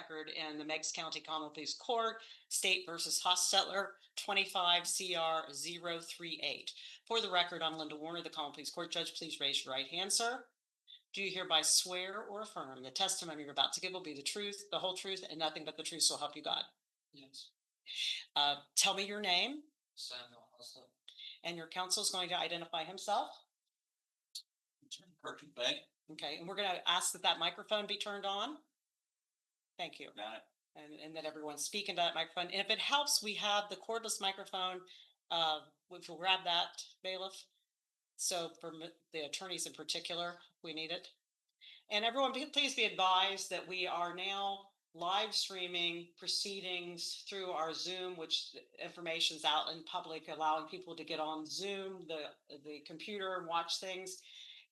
record in the Meigs County Common Pleas Court, State versus Hochstetler, 25 CR 038. For the record, I'm Linda Warner, the Common Pleas Court Judge. Please raise your right hand, sir. Do you hereby swear or affirm the testimony you're about to give will be the truth, the whole truth, and nothing but the truth, so help you God? Yes. Tell me your name. Samuel Hochstetler. And your counsel is going to identify himself. Perfect Bank. Okay, and we're going to ask that that microphone be turned on. Thank you. Got it. And that everyone's speaking to that microphone. And if it helps, we have the cordless microphone. If we'll grab that, bailiff. So for the attorneys in particular, we need it. And everyone, please be advised that we are now live streaming proceedings through our Zoom, which information's out in public, allowing people to get on Zoom, the computer, and watch things.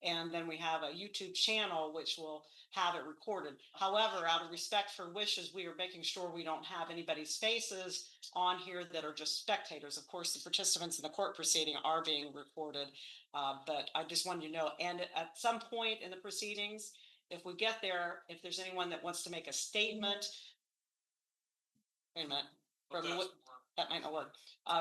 And then we have a YouTube channel which will have it recorded. However, out of respect for wishes, we are making sure we don't have anybody's faces on here that are just spectators. Of course, the participants in the court proceeding are being recorded, but I just wanted you to know. And at some point in the proceedings, if we get there, if there's anyone that wants to make a statement, wait a minute, that might not work.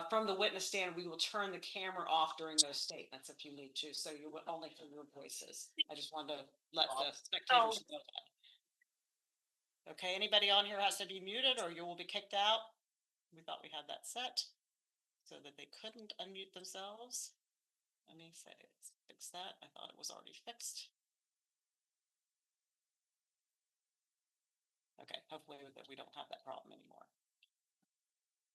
From the witness stand, we will turn the camera off during those statements if you need to, so you will only hear your voices. I just wanted to let the spectators know that. Okay, anybody on here has to be muted or you will be kicked out. We thought we had that set so that they couldn't unmute themselves. Let me say, fix that. I thought it was already fixed. Okay, hopefully we don't have that problem anymore.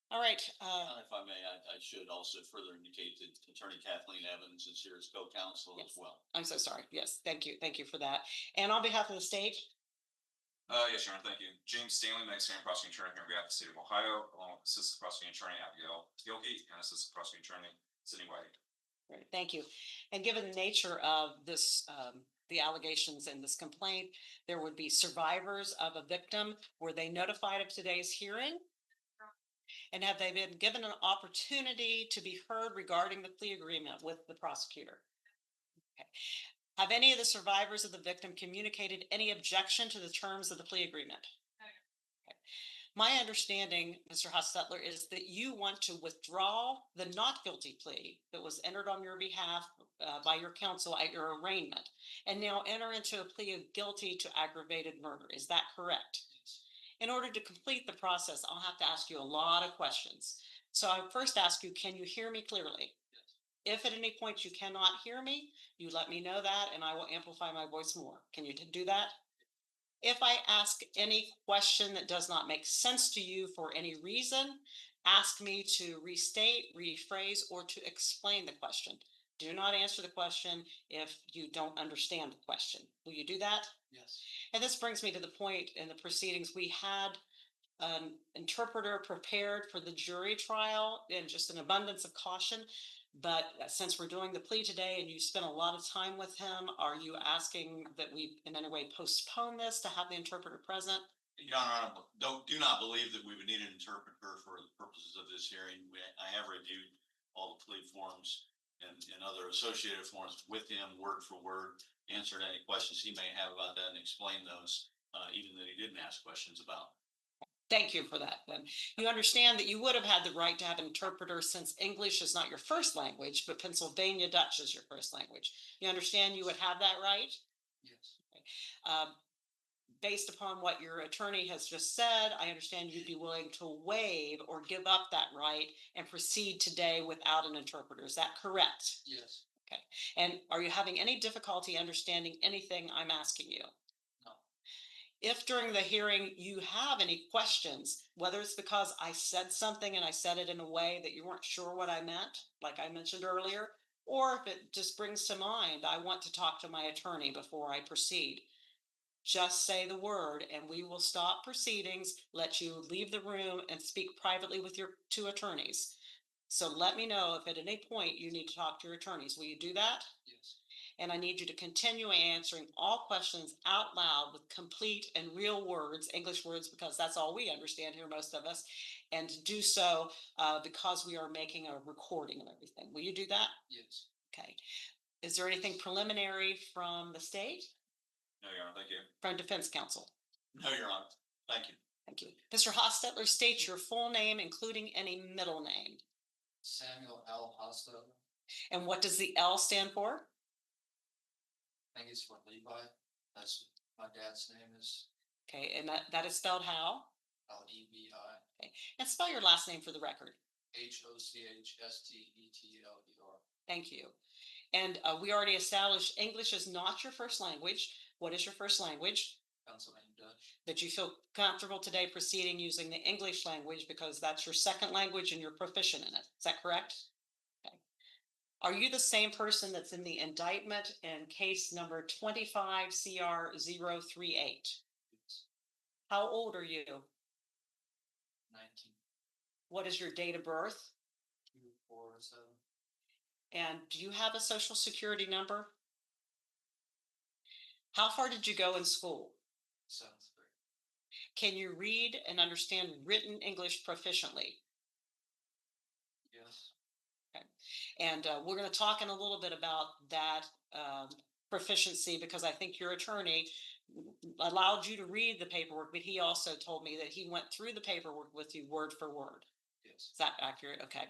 All right. If I may, I should also further indicate that Attorney Kathleen Evans is here as co-counsel as well. I'm so sorry. Yes, thank you. Thank you for that. And on behalf of the state? Yes, Your Honor, thank you. James Stanley, Meigs County Prosecuting Attorney here on behalf of the state of Ohio, along with Assistant Prosecuting Attorney Abigail Gilkey and Assistant Prosecuting Attorney Sydney White. Great, thank you. And given the nature of this, the allegations in this complaint, there would be survivors of a victim. Were they notified of today's hearing? And have they been given an opportunity to be heard regarding the plea agreement with the prosecutor? Okay. Have any of the survivors of the victim communicated any objection to the terms of the plea agreement? Okay. My understanding, Mr. Hochstetler, is that you want to withdraw the not guilty plea that was entered on your behalf by your counsel at your arraignment, and now enter into a plea of guilty to aggravated murder. Is that correct? Yes. In order to complete the process, I'll have to ask you a lot of questions. So I first ask you, can you hear me clearly? Yes. If at any point you cannot hear me, you let me know that and I will amplify my voice more. Can you do that? If I ask any question that does not make sense to you for any reason, ask me to restate, rephrase, or to explain the question. Do not answer the question if you don't understand the question. Will you do that? Yes. And this brings me to the point in the proceedings. We had an interpreter prepared for the jury trial in just an abundance of caution. But since we're doing the plea today and you spent a lot of time with him, are you asking that we in any way postpone this to have the interpreter present? Your Honor, I do not believe that we would need an interpreter for the purposes of this hearing. I have reviewed all the plea forms and other associated forms with him word for word, answered any questions he may have about that and explained those, even that he didn't ask questions about. Thank you for that. Then you understand that you would have had the right to have an interpreter since English is not your first language, but Pennsylvania Dutch is your first language. You understand you would have that right? Yes. Okay. Based upon what your attorney has just said, I understand you'd be willing to waive or give up that right and proceed today without an interpreter. Is that correct? Yes. Okay. And are you having any difficulty understanding anything I'm asking you? No. If during the hearing you have any questions, whether it's because I said something and I said it in a way that you weren't sure what I meant, like I mentioned earlier, or if it just brings to mind, I want to talk to my attorney before I proceed, just say the word and we will stop proceedings, let you leave the room and speak privately with your two attorneys. So let me know if at any point you need to talk to your attorneys. Will you do that? Yes. And I need you to continue answering all questions out loud with complete and real words, English words, because that's all we understand here, most of us, and to do so because we are making a recording of everything. Will you do that? Yes. Okay. Is there anything preliminary from the state? No, Your Honor, thank you. From defense counsel? No, Your Honor, thank you. Mr. Hochstetler, state your full name, including any middle name. Samuel L. Hochstetler. And what does the L stand for? I think it's for Levi. That's my dad's name is Okay, and that is spelled how? Levi. And spell your last name for the record. Hochstetler. Thank you. And we already established English is not your first language. What is your first language? Pennsylvania Dutch. That you feel comfortable today proceeding using the English language because that's your second language and you're proficient in it. Is that correct? Okay. Are you the same person that's in the indictment in case number 25 CR 038? How old are you? 19. What is your date of birth? 247. And do you have a social security number? How far did you go in school? 7th grade. Can you read and understand written English proficiently? Yes. Okay. And we're going to talk in a little bit about that proficiency because I think your attorney allowed you to read the paperwork, but he also told me that he went through the paperwork with you word for word. Yes. Is that accurate? Okay.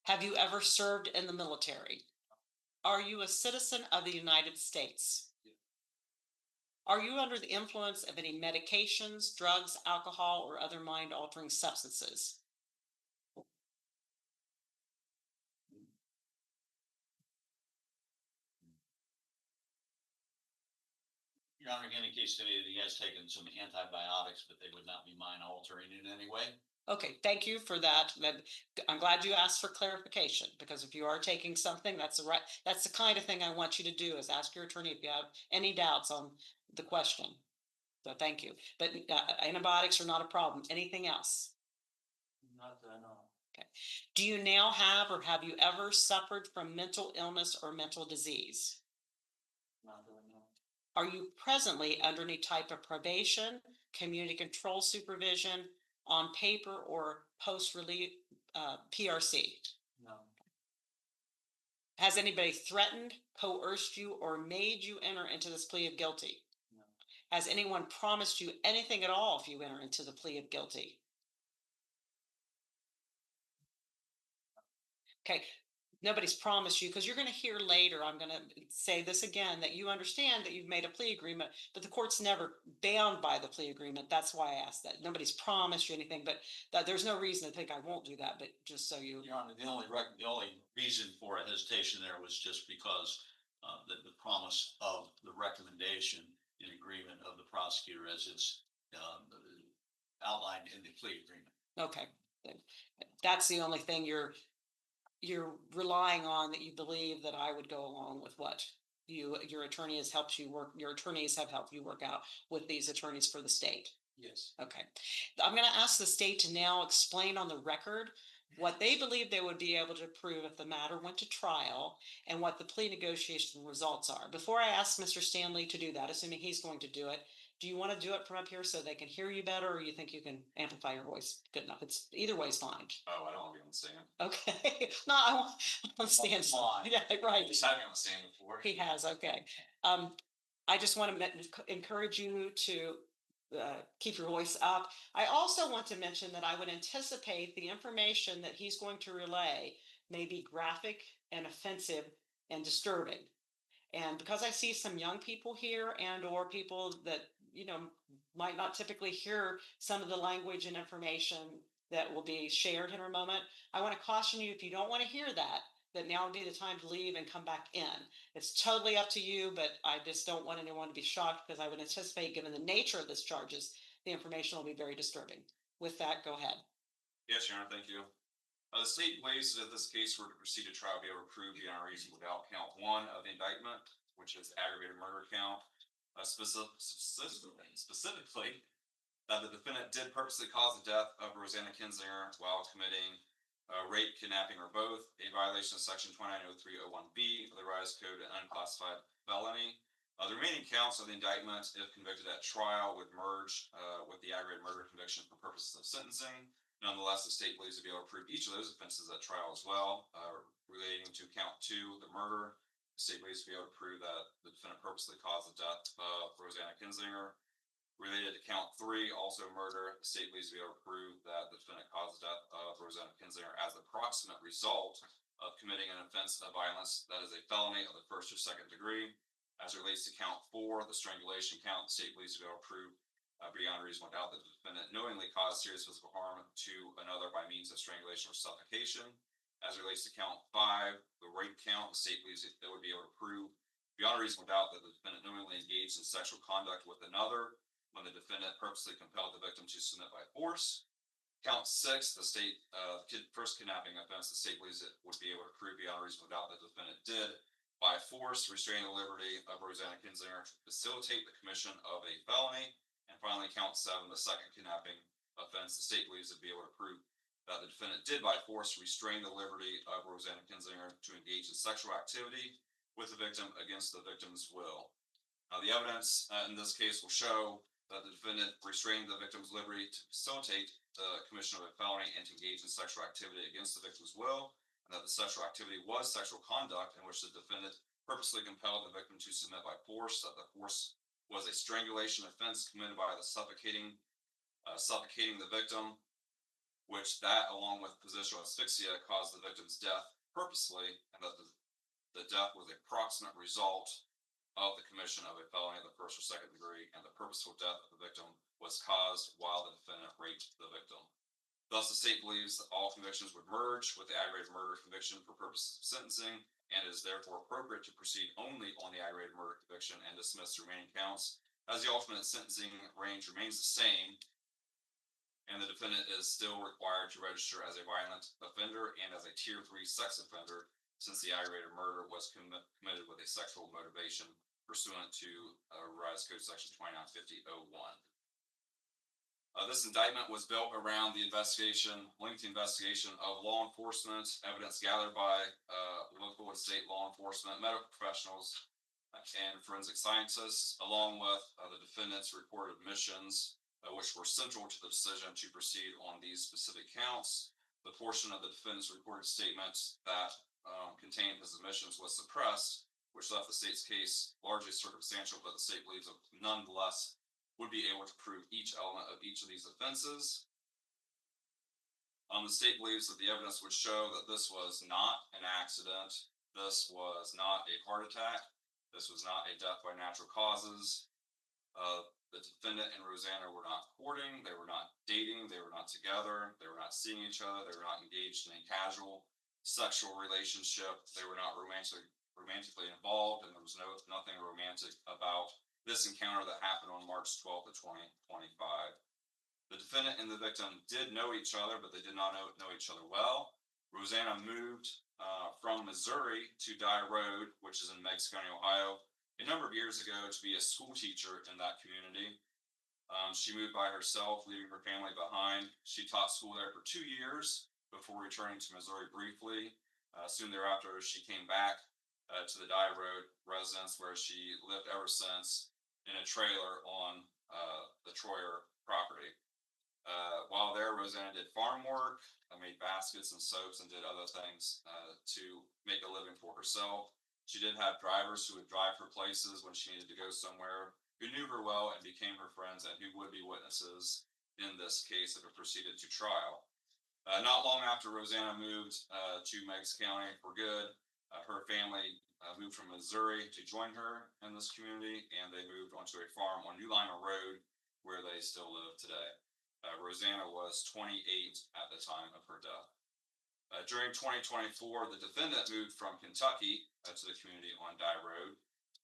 Have you ever served in the military? Are you a citizen of the United States? Yes. Are you under the influence of any medications, drugs, alcohol, or other mind-altering substances? Your Honor, in any case today, he has taken some antibiotics, but they would not be mind altering in any way. Okay, thank you for that. I'm glad you asked for clarification because if you are taking something, that's the kind of thing I want you to do is ask your attorney if you have any doubts on the question. So thank you. But antibiotics are not a problem. Anything else? Not that I know. Okay. Do you now have or have you ever suffered from mental illness or mental disease? Not that I know. Are you presently under any type of probation, community control supervision, on paper or post-release PRC? No. Has anybody threatened, coerced you, or made you enter into this plea of guilty? No. Has anyone promised you anything at all if you enter into the plea of guilty? Okay, nobody's promised you because you're going to hear later, I'm going to say this again, that you understand that you've made a plea agreement, but the court's never bound by the plea agreement. That's why I asked that. Nobody's promised you anything, but there's no reason to think I won't do that, but just so you. Your Honor, the only reason for a hesitation there was just because the promise of the recommendation in agreement of the prosecutor as it's outlined in the plea agreement. Okay, that's the only thing you're relying on, that you believe that I would go along with what your attorney has helped you work, your attorneys have helped you work out with these attorneys for the state. Yes. Okay. I'm going to ask the state to now explain on the record what they believe they would be able to prove if the matter went to trial and what the plea negotiation results are. Before I ask Mr. Stanley to do that, assuming he's going to do it, do you want to do it from up here so they can hear you better, or you think you can amplify your voice good enough? It's either way is fine. Oh, I don't want to be on the stand. Okay. No, I want to stand. Yeah, right. He's had me on the stand before. He has. Okay. I just want to encourage you to keep your voice up. I also want to mention that I would anticipate the information that he's going to relay may be graphic and offensive and disturbing. And because I see some young people here and or people that, might not typically hear some of the language and information that will be shared in a moment, I want to caution you, if you don't want to hear that now would be the time to leave and come back in. It's totally up to you, but I just don't want anyone to be shocked because I would anticipate, given the nature of this charges, the information will be very disturbing. With that, go ahead. Yes, Your Honor, thank you. The state believes that if this case were to proceed to trial, be able to prove beyond a reasonable doubt count 1 of the indictment, which is aggravated murder count, specifically that the defendant did purposely cause the death of Rosanna Kinsinger while committing rape, kidnapping, or both, a violation of section 290301B of the Rise Code, an unclassified felony. The remaining counts of the indictment, if convicted at trial, would merge with the aggravated murder conviction for purposes of sentencing. Nonetheless, the state believes to be able to prove each of those offenses at trial as well, relating to count 2, the murder. The state believes to be able to prove that the defendant purposely caused the death of Rosanna Kinsinger. Related to count 3, also murder, the state believes to be able to prove that the defendant caused the death of Rosanna Kinsinger as the proximate result of committing an offense of violence that is a felony of the first or second degree. As it relates to count 4, the strangulation count, the state believes to be able to prove beyond reasonable doubt that the defendant knowingly caused serious physical harm to another by means of strangulation or suffocation. As it relates to count 5, the rape count, the state believes it would be able to prove beyond reasonable doubt that the defendant knowingly engaged in sexual conduct with another when the defendant purposely compelled the victim to submit by force. Count 6, the state first kidnapping offense, the state believes it would be able to prove beyond reasonable doubt that the defendant did by force restrain the liberty of Rosanna Kinsinger to facilitate the commission of a felony. And finally, count 7, the second kidnapping offense, the state believes it would be able to prove that the defendant did by force restrain the liberty of Rosanna Kinsinger to engage in sexual activity with the victim against the victim's will. Now, the evidence in this case will show that the defendant restrained the victim's liberty to facilitate the commission of a felony and to engage in sexual activity against the victim's will, and that the sexual activity was sexual conduct in which the defendant purposely compelled the victim to submit by force, that the force was a strangulation offense committed by the suffocating the victim, which that, along with positional asphyxia, caused the victim's death purposely, and that the death was a proximate result of the commission of a felony of the first or second degree, and the purposeful death of the victim was caused while the defendant raped the victim. Thus, the state believes that all convictions would merge with the aggravated murder conviction for purposes of sentencing, and it is therefore appropriate to proceed only on the aggravated murder conviction and dismiss the remaining counts, as the ultimate sentencing range remains the same, and the defendant is still required to register as a violent offender and as a tier 3 sex offender, since the aggravated murder was committed with a sexual motivation pursuant to Revised Code Section 2950-01. This indictment was built around the lengthy investigation of law enforcement, evidence gathered by local and state law enforcement, medical professionals, and forensic scientists, along with the defendant's reported admissions, which were central to the decision to proceed on these specific counts. The portion of the defendant's reported statements that contained his admissions was suppressed, which left the state's case largely circumstantial, but the state believes it nonetheless would be able to prove each element of each of these offenses. The state believes that the evidence would show that this was not an accident, this was not a heart attack, this was not a death by natural causes. The defendant and Rosanna were not courting, they were not dating, they were not together, they were not seeing each other, they were not engaged in a casual sexual relationship, they were not romantically involved, and there was nothing romantic about this encounter that happened on March 12th of 2025. The defendant and the victim did know each other, but they did not know each other well. Rosanna moved from Missouri to Dye Road, which is in Meigs County, Ohio, a number of years ago to be a school teacher in that community. She moved by herself, leaving her family behind. She taught school there for 2 years before returning to Missouri briefly. Soon thereafter, she came back to the Dye Road residence, where she lived ever since in a trailer on the Troyer property. While there, Rosanna did farm work, made baskets and soaps, and did other things to make a living for herself. She did have drivers who would drive her places when she needed to go somewhere, who knew her well and became her friends, and who would be witnesses in this case if it proceeded to trial. Not long after Rosanna moved to Meigs County for good, her family moved from Missouri to join her in this community, and they moved onto a farm on New Lima Road, where they still live today. Rosanna was 28 at the time of her death. During 2024, the defendant moved from Kentucky to the community on Dye Road,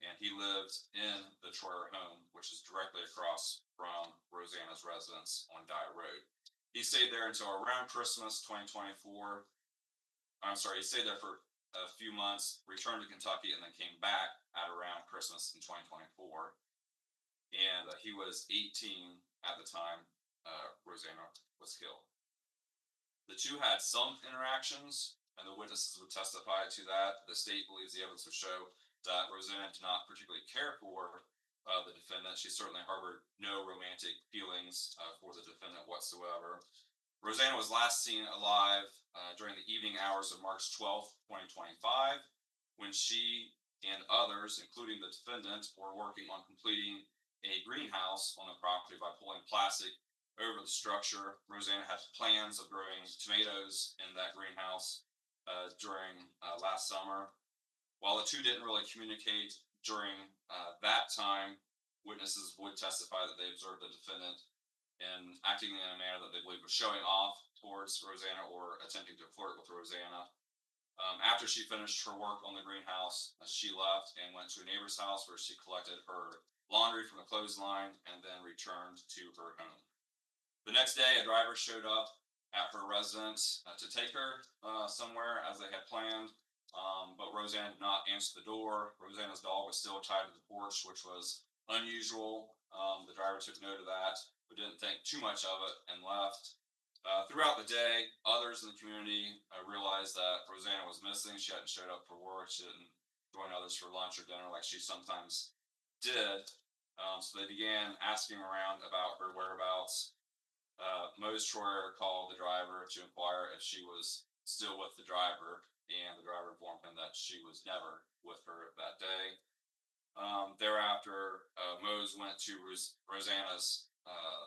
and he lived in the Troyer home, which is directly across from Rosanna's residence on Dye Road. He stayed there until around Christmas 2024. He stayed there for a few months, returned to Kentucky, and then came back at around Christmas in 2024. And he was 18 at the time Rosanna was killed. The two had some interactions, and the witnesses would testify to that. The state believes the evidence would show that Rosanna did not particularly care for the defendant. She certainly harbored no romantic feelings for the defendant whatsoever. Rosanna was last seen alive during the evening hours of March 12th, 2025, when she and others, including the defendant, were working on completing a greenhouse on the property by pulling plastic over the structure. Rosanna had plans of growing tomatoes in that greenhouse during last summer. While the two didn't really communicate during that time, witnesses would testify that they observed the defendant and acting in a manner that they believe was showing off towards Rosanna or attempting to flirt with Rosanna. After she finished her work on the greenhouse, she left and went to a neighbor's house where she collected her laundry from the clothesline and then returned to her home. The next day, a driver showed up at her residence to take her somewhere as they had planned, but Rosanna did not answer the door. Rosanna's dog was still tied to the porch, which was unusual. The driver took note of that, but didn't think too much of it and left. Throughout the day, others in the community realized that Rosanna was missing. She hadn't showed up for work. She didn't join others for lunch or dinner like she sometimes did. So they began asking around about her whereabouts. Mose Troyer called the driver to inquire if she was still with the driver, and the driver informed him that she was never with her that day. Thereafter, Mose went to Rosanna's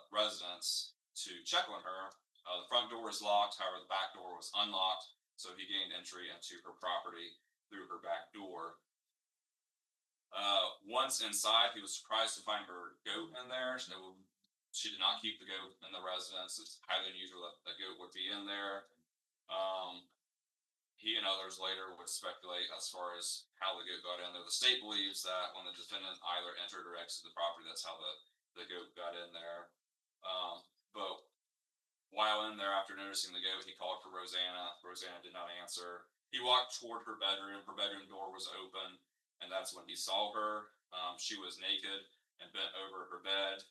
residence to check on her. The front door was locked, however, the back door was unlocked, so he gained entry into her property through her back door. Once inside, he was surprised to find her goat in there. She did not keep the goat in the residence. It's highly unusual that the goat would be in there. He and others later would speculate as far as how the goat got in there. The state believes that when the defendant either entered or exited the property, that's how the goat got in there. But while in there, after noticing the goat, he called for Rosanna. Rosanna did not answer. He walked toward her bedroom. Her bedroom door was open, and that's when he saw her. She was naked and bent over her bed.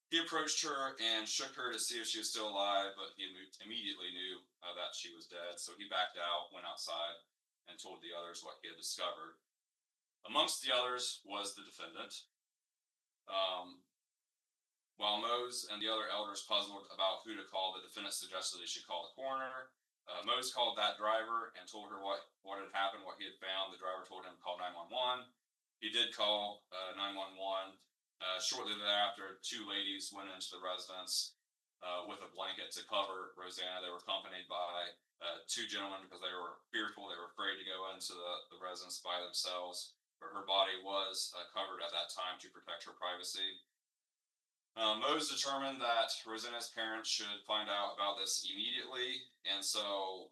He approached her and shook her to see if she was still alive, but he immediately knew that she was dead. So he backed out, went outside, and told the others what he had discovered. Amongst the others was the defendant. While Mose and the other elders puzzled about who to call, the defendant suggested they should call the coroner. Mose called that driver and told her what had happened, what he had found. The driver told him to call 911. He did call 911. Shortly thereafter, two ladies went into the residence with a blanket to cover Rosanna. They were accompanied by two gentlemen because they were fearful. They were afraid to go into the residence by themselves. But her body was covered at that time to protect her privacy. Mose determined that Rosanna's parents should find out about this immediately, and so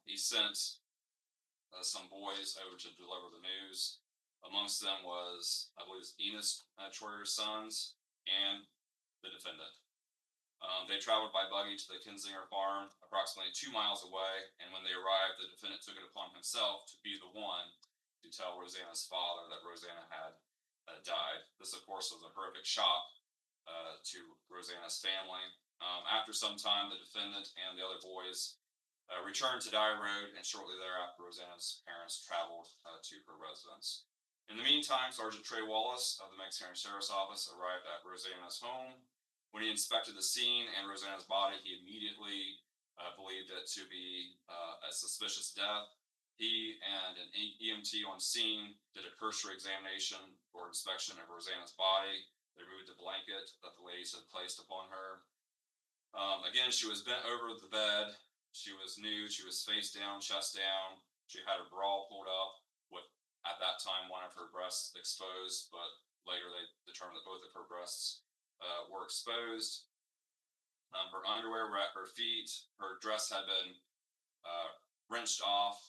he sent some boys over to deliver the news. Amongst them was, I believe, Amish Troyer's sons and the defendant. They traveled by buggy to the Kinsinger farm, approximately 2 miles away, and when they arrived, the defendant took it upon himself to be the one to tell Rosanna's father that Rosanna had died. This, of course, was a horrific shock to Rosanna's family. After some time, the defendant and the other boys returned to Dye Road, and shortly thereafter, Rosanna's parents traveled to her residence. In the meantime, Sergeant Trey Wallace of the Mexican Sheriff's Office arrived at Rosanna's home. When he inspected the scene and Rosanna's body, he immediately believed it to be a suspicious death. He and an EMT on scene did a cursory examination or inspection of Rosanna's body. They removed the blanket that the ladies had placed upon her. Again, she was bent over the bed. She was nude. She was face down, chest down. She had her bra pulled up with, at that time, one of her breasts exposed, but later they determined that both of her breasts were exposed. Her underwear were at her feet. Her dress had been wrenched off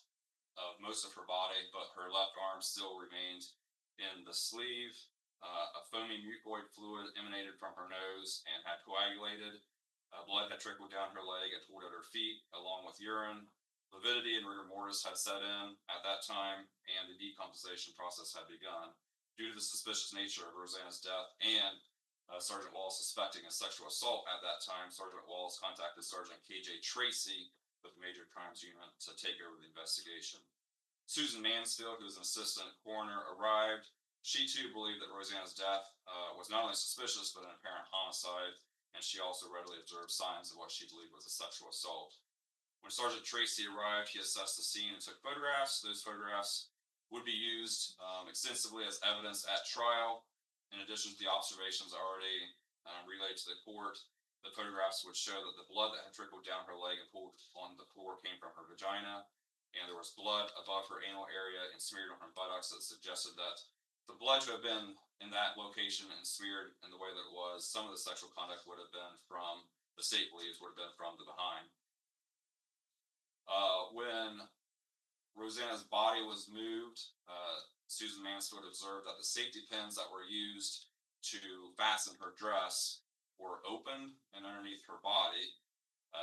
of most of her body, but her left arm still remained in the sleeve. A foamy mucoid fluid emanated from her nose and had coagulated. Blood had trickled down her leg and toward her feet, along with urine. Lividity and rigor mortis had set in at that time, and the decomposition process had begun. Due to the suspicious nature of Rosanna's death and Sergeant Wallace suspecting a sexual assault at that time, Sergeant Wallace contacted Sergeant KJ Tracy with the Major Crimes Unit to take over the investigation. Susan Mansfield, who was an assistant coroner, arrived. She too believed that Rosanna's death was not only suspicious, but an apparent homicide, and she also readily observed signs of what she believed was a sexual assault. When Sergeant Tracy arrived, he assessed the scene and took photographs. Those photographs would be used extensively as evidence at trial. in addition to the observations already relayed to the court, the photographs would show that the blood that had trickled down her leg and pooled on the floor came from her vagina, and there was blood above her anal area and smeared on her buttocks that suggested that the blood to have been in that location and smeared in the way that it was, some of the sexual conduct would have been from, the state believes, would have been from the behind. When Rosanna's body was moved, Susan Mansfield observed that the safety pins that were used to fasten her dress were opened and underneath her body.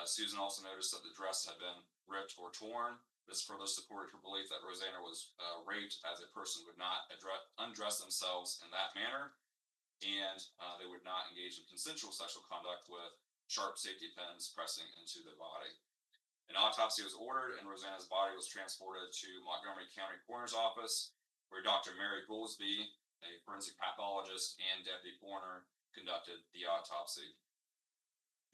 Susan also noticed that the dress had been ripped or torn. This further supported her belief that Rosanna was raped, as a person would not undress themselves in that manner, and they would not engage in consensual sexual conduct with sharp safety pins pressing into the body. An autopsy was ordered, and Rosanna's body was transported to Montgomery County Coroner's Office, where Dr. Mary Goolsby, a forensic pathologist and deputy coroner, conducted the autopsy.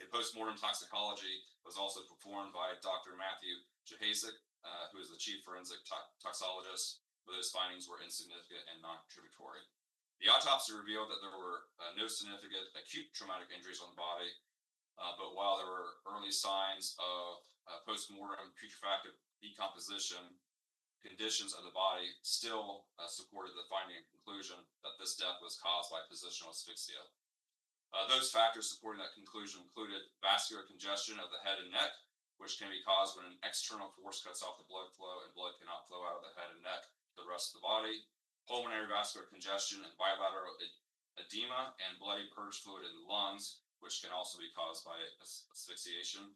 A postmortem toxicology was also performed by Dr. Matthew Jahasik, who is the chief forensic toxologist, but those findings were insignificant and non-contributory. The autopsy revealed that there were no significant acute traumatic injuries on the body, but while there were early signs of post-mortem putrefactive decomposition, conditions of the body still supported the finding and conclusion that this death was caused by positional asphyxia. Those factors supporting that conclusion included vascular congestion of the head and neck, which can be caused when an external force cuts off the blood flow and blood cannot flow out of the head and neck to the rest of the body, pulmonary vascular congestion and bilateral edema and bloody purge fluid in the lungs, which can also be caused by asphyxiation.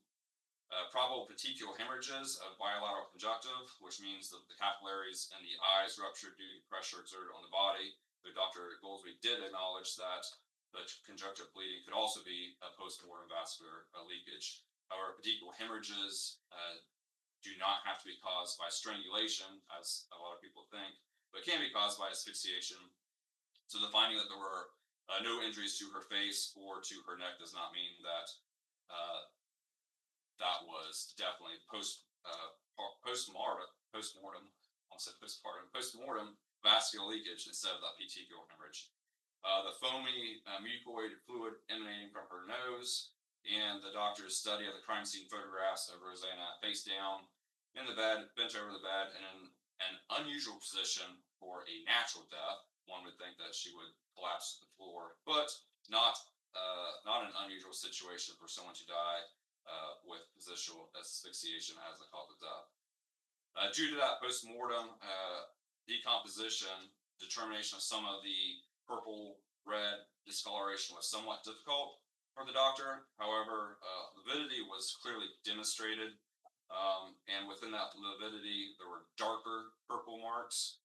Probable petechial hemorrhages of bilateral conjunctive, which means that the capillaries in the eyes ruptured due to pressure exerted on the body. But Dr. Goolsby did acknowledge that the conjunctive bleeding could also be a post-mortem vascular leakage. However, petechial hemorrhages do not have to be caused by strangulation, as a lot of people think, but can be caused by asphyxiation. So the finding that there were no injuries to her face or to her neck does not mean that that was definitely postmortem vascular leakage instead of that petechial hemorrhage. The foamy mucoid fluid emanating from her nose, and the doctor's study of the crime scene photographs of Rosanna face down in the bed, bent over the bed, and in an unusual position for a natural death. One would think that she would collapse to the floor, but not an unusual situation for someone to die with positional asphyxiation as a cause of death. Due to that post-mortem decomposition, determination of some of the purple-red discoloration was somewhat difficult for the doctor. However, lividity was clearly demonstrated, and within that lividity, there were darker purple marks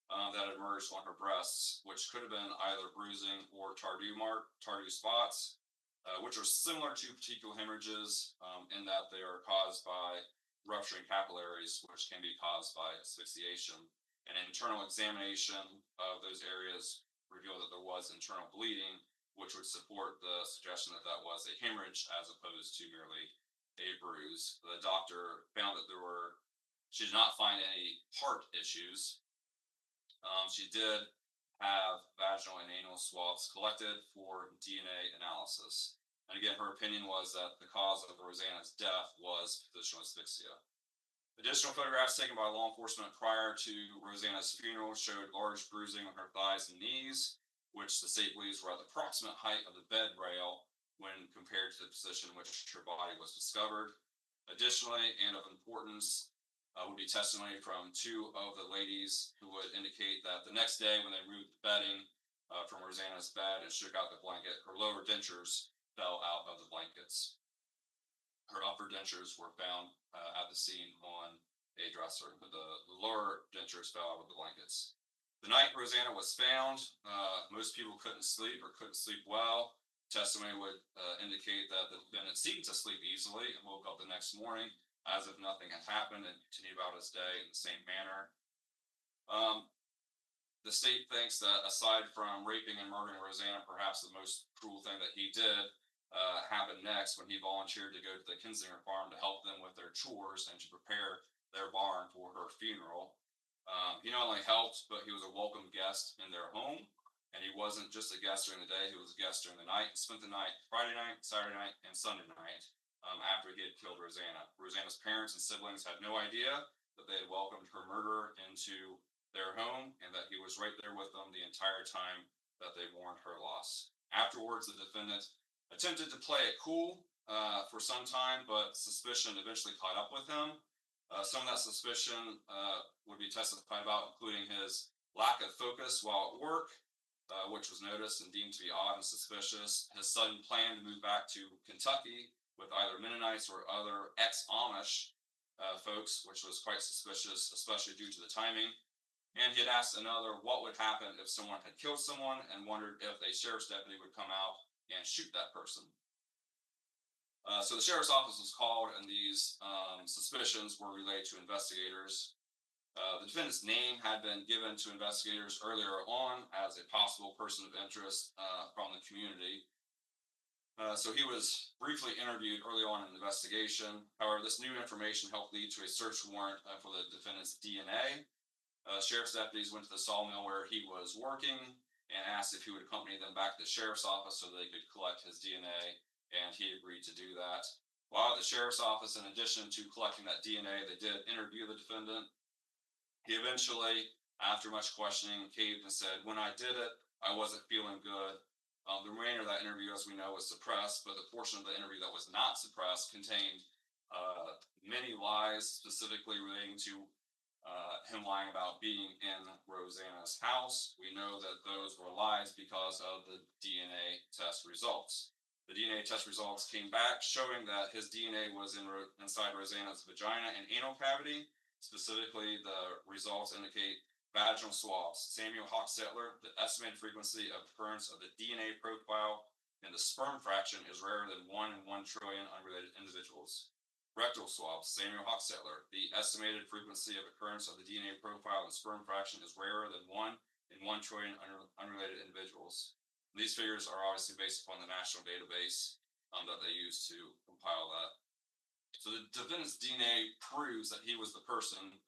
that emerged on her breasts, which could have been either bruising or tardieu spots, which are similar to petechial hemorrhages in that they are caused by rupturing capillaries, which can be caused by asphyxiation. An internal examination of those areas revealed that there was internal bleeding, which would support the suggestion that that was a hemorrhage as opposed to merely a bruise. The doctor found that she did not find any heart issues. She did have vaginal and anal swabs collected for DNA analysis. And again, her opinion was that the cause of Rosanna's death was positional asphyxia. Additional photographs taken by law enforcement prior to Rosanna's funeral showed large bruising on her thighs and knees, which the state believes were at the approximate height of the bed rail when compared to the position in which her body was discovered. Additionally, and of importance, would be testimony from two of the ladies who would indicate that the next day when they removed the bedding from Rosanna's bed and shook out the blanket, her lower dentures fell out of the blankets. Her upper dentures were found at the scene on a dresser, but the lower dentures fell out of the blankets. The night Rosanna was found, most people couldn't sleep or couldn't sleep well. Testimony would indicate that the defendant seemed to sleep easily and woke up the next morning as if nothing had happened and continued about his day in the same manner. The state thinks that aside from raping and murdering Rosanna, perhaps the most cruel thing that he did happened next when he volunteered to go to the Kinsinger farm to help them with their chores and to prepare their barn for her funeral. He not only helped, but he was a welcome guest in their home. And he wasn't just a guest during the day, he was a guest during the night, and spent the night, Friday night, Saturday night, and Sunday night, after he had killed Rosanna. Rosanna's parents and siblings had no idea that they had welcomed her murderer into their home, and that he was right there with them the entire time that they mourned her loss. Afterwards, the defendant attempted to play it cool for some time, but suspicion eventually caught up with him. Some of that suspicion would be testified about, including his lack of focus while at work, which was noticed and deemed to be odd and suspicious. His sudden plan to move back to Kentucky with either Mennonites or other ex-Amish folks, which was quite suspicious, especially due to the timing. And he had asked another what would happen if someone had killed someone, and wondered if a sheriff's deputy would come out and shoot that person. So the sheriff's office was called, and these suspicions were relayed to investigators. The defendant's name had been given to investigators earlier on as a possible person of interest from the community. So he was briefly interviewed early on in the investigation. However, this new information helped lead to a search warrant for the defendant's DNA. Sheriff's deputies went to the sawmill where he was working and asked if he would accompany them back to the sheriff's office so they could collect his DNA, and he agreed to do that. While at the sheriff's office, in addition to collecting that DNA, they did interview the defendant. He eventually, after much questioning, caved and said, "When I did it, I wasn't feeling good." The remainder of that interview, as we know, was suppressed, but the portion of the interview that was not suppressed contained many lies, specifically relating to him lying about being in Rosanna's house. We know that those were lies because of the DNA test results. The DNA test results came back showing that his DNA was inside Rosanna's vagina and anal cavity. Specifically, the results indicate vaginal swabs. Samuel Hochstetler, the estimated frequency of occurrence of the DNA profile in the sperm fraction is rarer than 1 in 1 trillion unrelated individuals. Rectal swabs, Samuel Hochstetler, the estimated frequency of occurrence of the DNA profile in the sperm fraction is rarer than 1 in 1 trillion unrelated individuals. These figures are obviously based upon the national database that they use to compile that. So the defendant's DNA proves that he was the person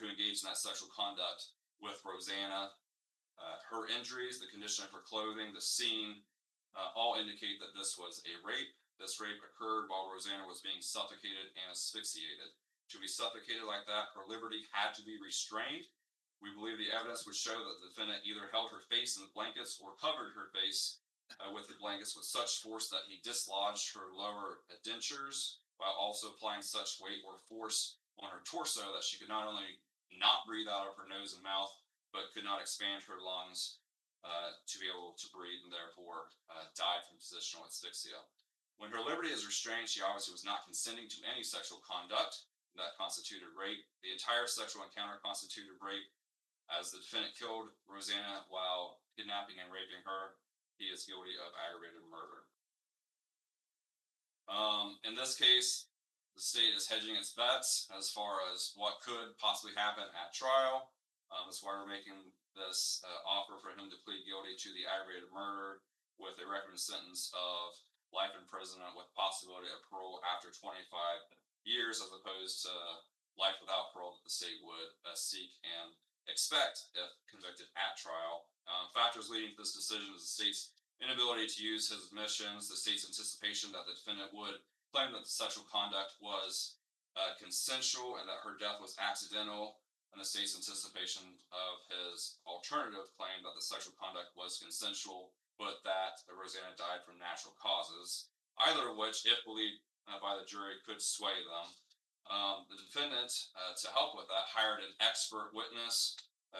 who engaged in that sexual conduct with Rosanna. Her injuries, the condition of her clothing, the scene, all indicate that this was a rape. This rape occurred while Rosanna was being suffocated and asphyxiated. To be suffocated like that, her liberty had to be restrained. We believe the evidence would show that the defendant either held her face in the blankets or covered her face with the blankets with such force that he dislodged her lower dentures, while also applying such weight or force on her torso that she could not only not breathe out of her nose and mouth, but could not expand her lungs to be able to breathe, and therefore died from positional asphyxia. When her liberty is restrained, she obviously was not consenting to any sexual conduct that constituted rape. The entire sexual encounter constituted rape, as the defendant killed Rosanna while kidnapping and raping her. He is guilty of aggravated murder. In this case, the state is hedging its bets as far as what could possibly happen at trial. That's why we're making this offer for him to plead guilty to the aggravated murder with a recommended sentence of life imprisonment with possibility of parole after 25 years, as opposed to life without parole that the state would seek and expect if convicted at trial. Factors leading to this decision is the state's inability to use his admissions, the state's anticipation that the defendant would claim that the sexual conduct was consensual and that her death was accidental, and the state's anticipation of his alternative claim that the sexual conduct was consensual, but that Rosanna died from natural causes, either of which, if believed by the jury, could sway them. The defendant, to help with that, hired an expert witness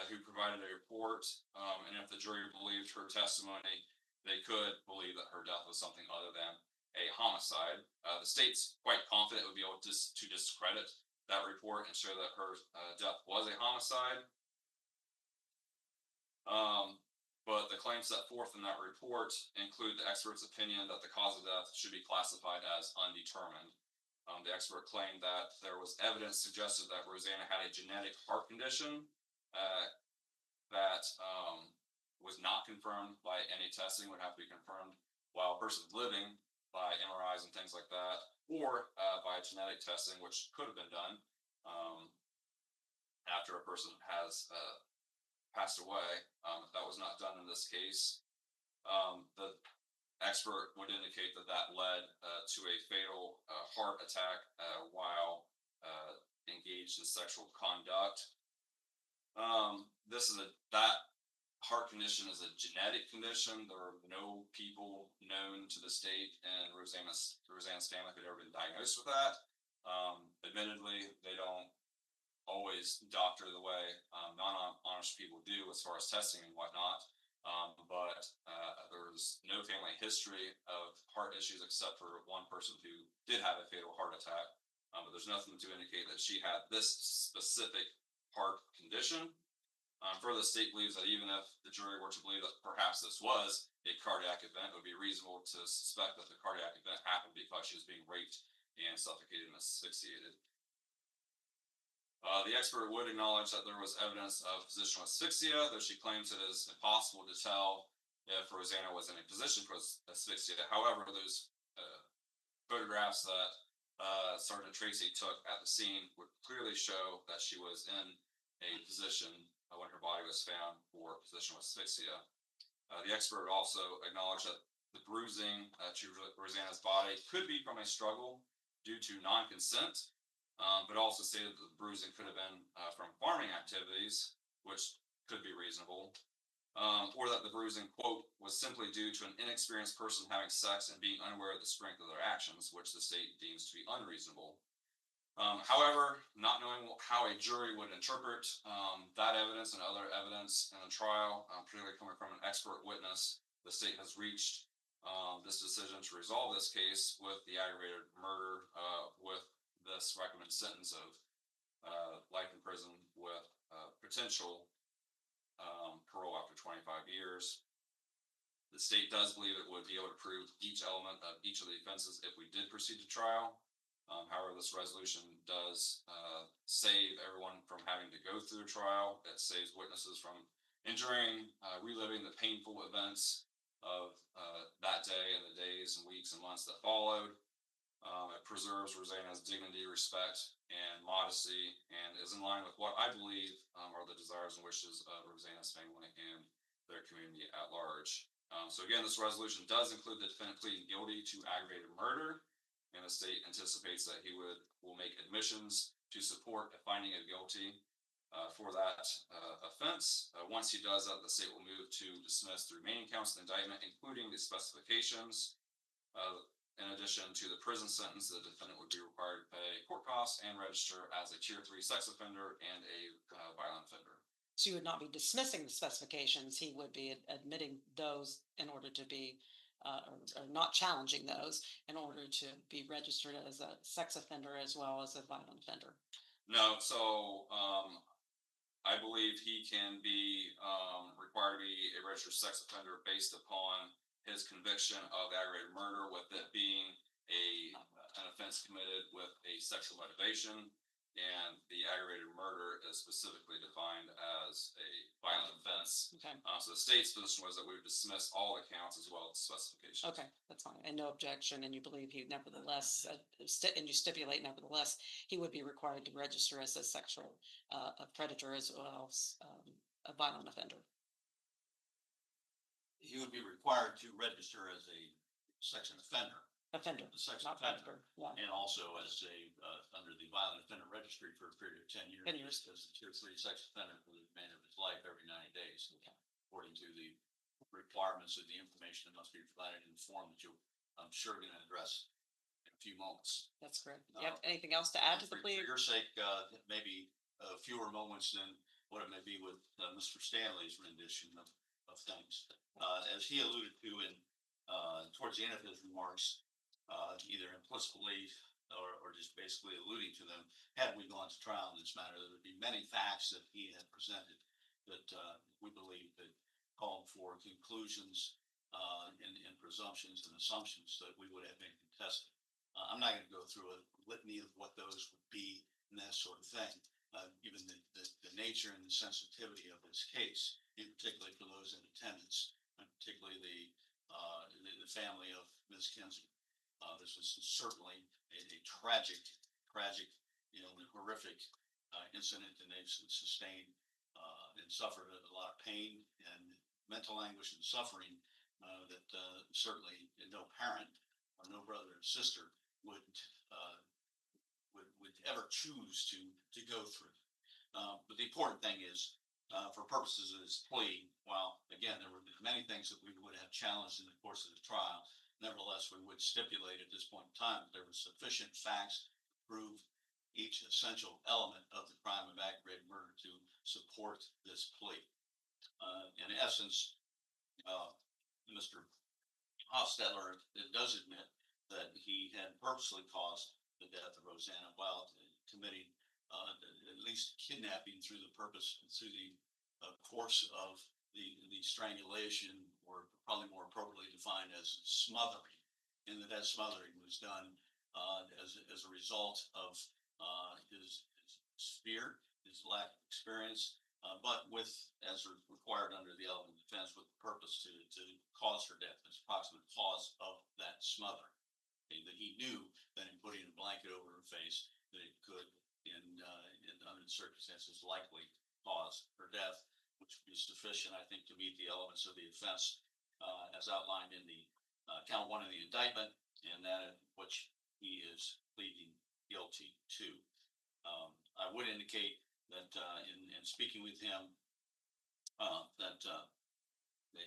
who provided a report, and if the jury believed her testimony, they could believe that her death was something other than a homicide. The state's quite confident it would be able to discredit that report and show that her death was a homicide. But the claims set forth in that report include the expert's opinion that the cause of death should be classified as undetermined. The expert claimed that there was evidence suggested that Rosanna had a genetic heart condition that was not confirmed by any testing, would have to be confirmed while a person's living by MRIs and things like that, or by genetic testing, which could have been done after a person has passed away. That was not done in this case. The expert would indicate that that led to a fatal heart attack while engaged in sexual conduct. That heart condition is a genetic condition. There are no people known to the state and Rosanna's family who had ever been diagnosed with that. Admittedly, they don't always doctor the way non-Amish people do as far as testing and whatnot. But there's no family history of heart issues except for one person who did have a fatal heart attack. But there's nothing to indicate that she had this specific heart condition. Further, the state believes that even if the jury were to believe that perhaps this was a cardiac event, it would be reasonable to suspect that the cardiac event happened because she was being raped and suffocated and asphyxiated. The expert would acknowledge that there was evidence of positional asphyxia, though she claims it is impossible to tell if Rosanna was in a position for asphyxia. However, those photographs that Sergeant Tracy took at the scene would clearly show that she was in a position when her body was found for positional asphyxia. The expert also acknowledged that the bruising to Rosanna's body could be from a struggle due to non-consent, but also stated that the bruising could have been from farming activities, which could be reasonable, or that the bruising, quote, was simply due to an inexperienced person having sex and being unaware of the strength of their actions, which the state deems to be unreasonable. However, not knowing how a jury would interpret that evidence and other evidence in the trial, particularly coming from an expert witness, the state has reached this decision to resolve this case with the aggravated murder with this recommended sentence of life in prison with potential parole after 25 years. The state does believe it would be able to prove each element of each of the offenses if we did proceed to trial. However, this resolution does save everyone from having to go through the trial. It saves witnesses from reliving the painful events of that day and the days and weeks and months that followed. It preserves Rosanna's dignity, respect, and modesty, and is in line with what I believe are the desires and wishes of Rosanna's family and their community at large. So again, this resolution does include the defendant pleading guilty to aggravated murder, and the state anticipates that he will make admissions to support a finding of guilty for that offense. Once he does that, the state will move to dismiss the remaining counts of the indictment, including the specifications. In addition to the prison sentence, the defendant would be required to pay court costs and register as a Tier 3 sex offender and a violent offender. So you would not be dismissing the specifications, he would be admitting those in order to be or not challenging those in order to be registered as a sex offender as well as a violent offender. No, so I believe he can be required to be a registered sex offender based upon his conviction of aggravated murder, with it being an offense committed with a sexual motivation, and the aggravated murder is specifically defined as a violent offense. Okay. So the state's position was that we would dismiss all the counts as well as specifications. Okay, that's fine. And no objection. And you believe he nevertheless, and you stipulate nevertheless, he would be required to register as a sexual a predator as well as a violent offender. He would be required to register as a sex offender. Offender, The sex not offender. predator. Yeah. And also as under the violent offender registry for a period of 10 years. 10 years. As a Tier 3 sex offender for the remainder of his life every 90 days. Okay. According to the requirements of the information that must be provided in the form that I'm sure going to address in a few moments. That's correct. You have anything else to add to the plea? For your sake, maybe fewer moments than what it may be with Mr. Stanley's rendition of things. As he alluded to in towards the end of his remarks, either implicitly or just basically alluding to them, had we gone to trial in this matter, there would be many facts that he had presented that we believe that called for conclusions and presumptions and assumptions that we would have been contested. I'm not going to go through a litany of what those would be and that sort of thing, given the nature and the sensitivity of this case, particularly for those in attendance, and particularly the family of Ms. Kinsinger. This was certainly a tragic, horrific incident, and they've sustained and suffered a lot of pain and mental anguish and suffering that certainly no parent or no brother or sister would would ever choose to go through. But the important thing is, for purposes of this plea, while again there were many things that we would have challenged in the course of the trial, nevertheless we would stipulate at this point in time that there were sufficient facts to prove each essential element of the crime of aggravated murder to support this plea. In essence, Mr. Hochstetler does admit that he had purposely caused the death of Rosanna while committing at least kidnapping through the course of the strangulation, or probably more appropriately defined as smothering, and that smothering was done as a result of his fear, his lack of experience, but with, as required under the element of defense, with the purpose to cause her death, as approximate cause of that smothering. Okay, that he knew that in putting a blanket over her face, that it could, in under the circumstances, likely cause her death, which would be sufficient, I think, to meet the elements of the offense as outlined in the count 1 of the indictment, and that which he is pleading guilty to. I would indicate that in speaking with him, that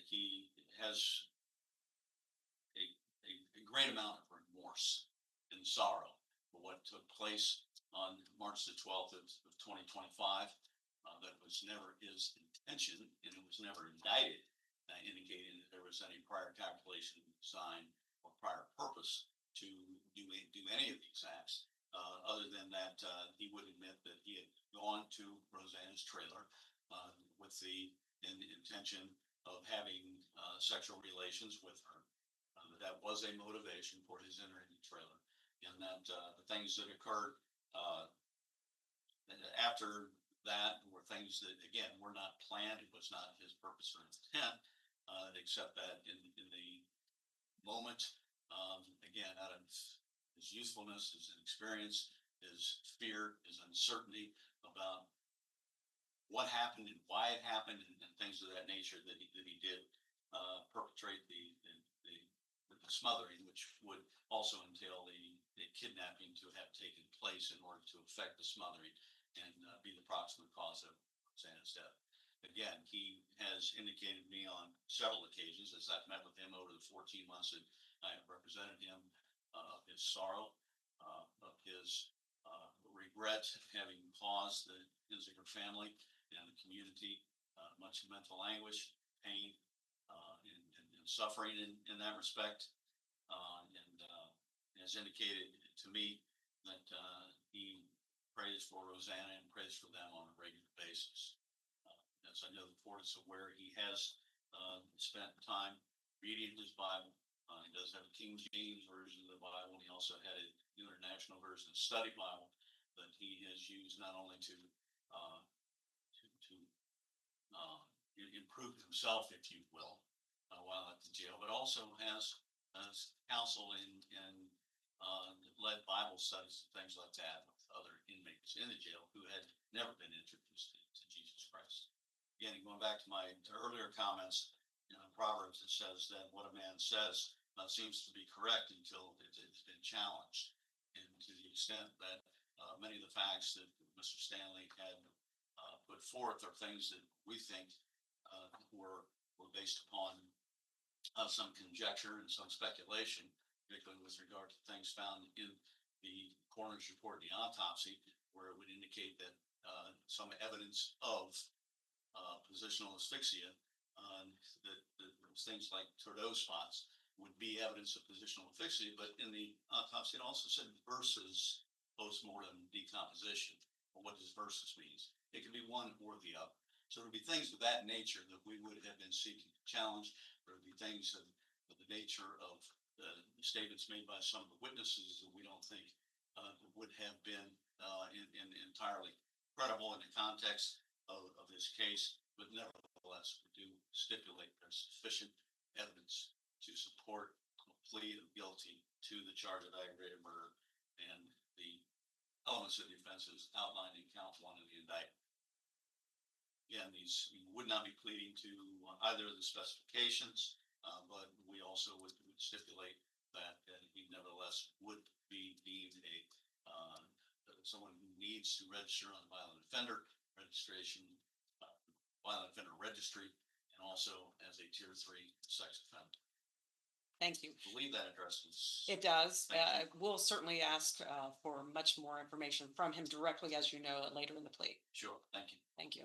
he has a great amount of remorse and sorrow for what took place on March the 12th of 2025. That was never his intention, and it was never indicted, indicating that there was any prior calculation, design, or prior purpose to do any of these acts. Other than that, he would admit that he had gone to Rosanna's trailer with the intention of having sexual relations with her. That was a motivation for his entering the trailer, and that the things that occurred after that were things that, again, were not planned. It was not his purpose or intent, except that in the moment, again, out of his youthfulness, his inexperience, his fear, his uncertainty about what happened and why it happened, and things of that nature, that he did perpetrate the smothering, which would also entail the kidnapping to have taken place in order to effect the smothering and be the proximate cause of Rosanna's death. Again, he has indicated to me on several occasions, as I've met with him over the 14 months that I have represented him, of his sorrow, of his regret having caused the Kinsinger family and the community much mental anguish, pain, and suffering in that respect, and has indicated to me that he prays for Rosanna and prays for them on a regular basis. As I know the court is aware, he has spent time reading his Bible. He does have a King James version of the Bible, and he also had an international version of study Bible that he has used not only to improve himself, if you will, while at the jail, but also has counsel and led Bible studies and things like that with other inmates in the jail who had never been introduced to Jesus Christ. Again, going back to my earlier comments, in Proverbs, it says that what a man says seems to be correct until it's been challenged. And to the extent that many of the facts that Mr. Stanley had put forth are things that we think were based upon some conjecture and some speculation, particularly with regard to things found in the coroner's report, the autopsy, where it would indicate that some evidence of positional asphyxia, that things like Trudeau spots would be evidence of positional asphyxia, but in the autopsy it also said versus postmortem decomposition. Well, what does versus means? It could be one or the other. So there would be things of that nature that we would have been seeking to challenge. There would be things of the nature of the statements made by some of the witnesses that we don't think would have been entirely credible in the context of this case, but nevertheless, we do stipulate there's sufficient evidence to support a plea of guilty to the charge of aggravated murder and the elements of the offenses outlined in count 1 of the indictment. again, he would not be pleading to either of the specifications, but we also would stipulate that he nevertheless would be deemed someone who needs to register on violent offender registration, violent offender registry, and also as a tier 3 sex offender. Thank you. I believe that addresses. It does. Thank We'll certainly ask for much more information from him directly, as you know, later in the plea. Sure, thank you. Thank you.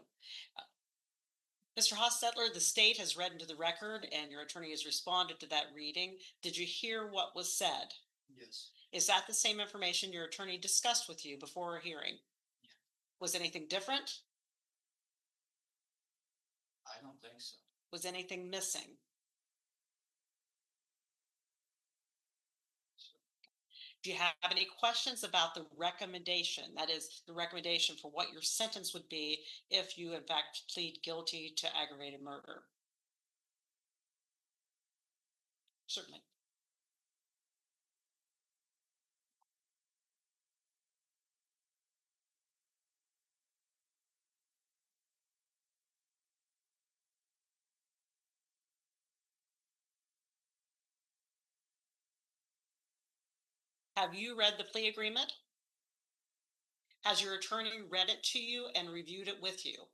Mr. Hochstetler, the state has read into the record and your attorney has responded to that reading. Did you hear what was said? Yes. Is that the same information your attorney discussed with you before a hearing? Yeah. Was anything different? I don't think so. Was anything missing? Do you have any questions about the recommendation? That is the recommendation for what your sentence would be if you in fact plead guilty to aggravated murder? Certainly. Have you read the plea agreement? Has your attorney read it to you and reviewed it with you?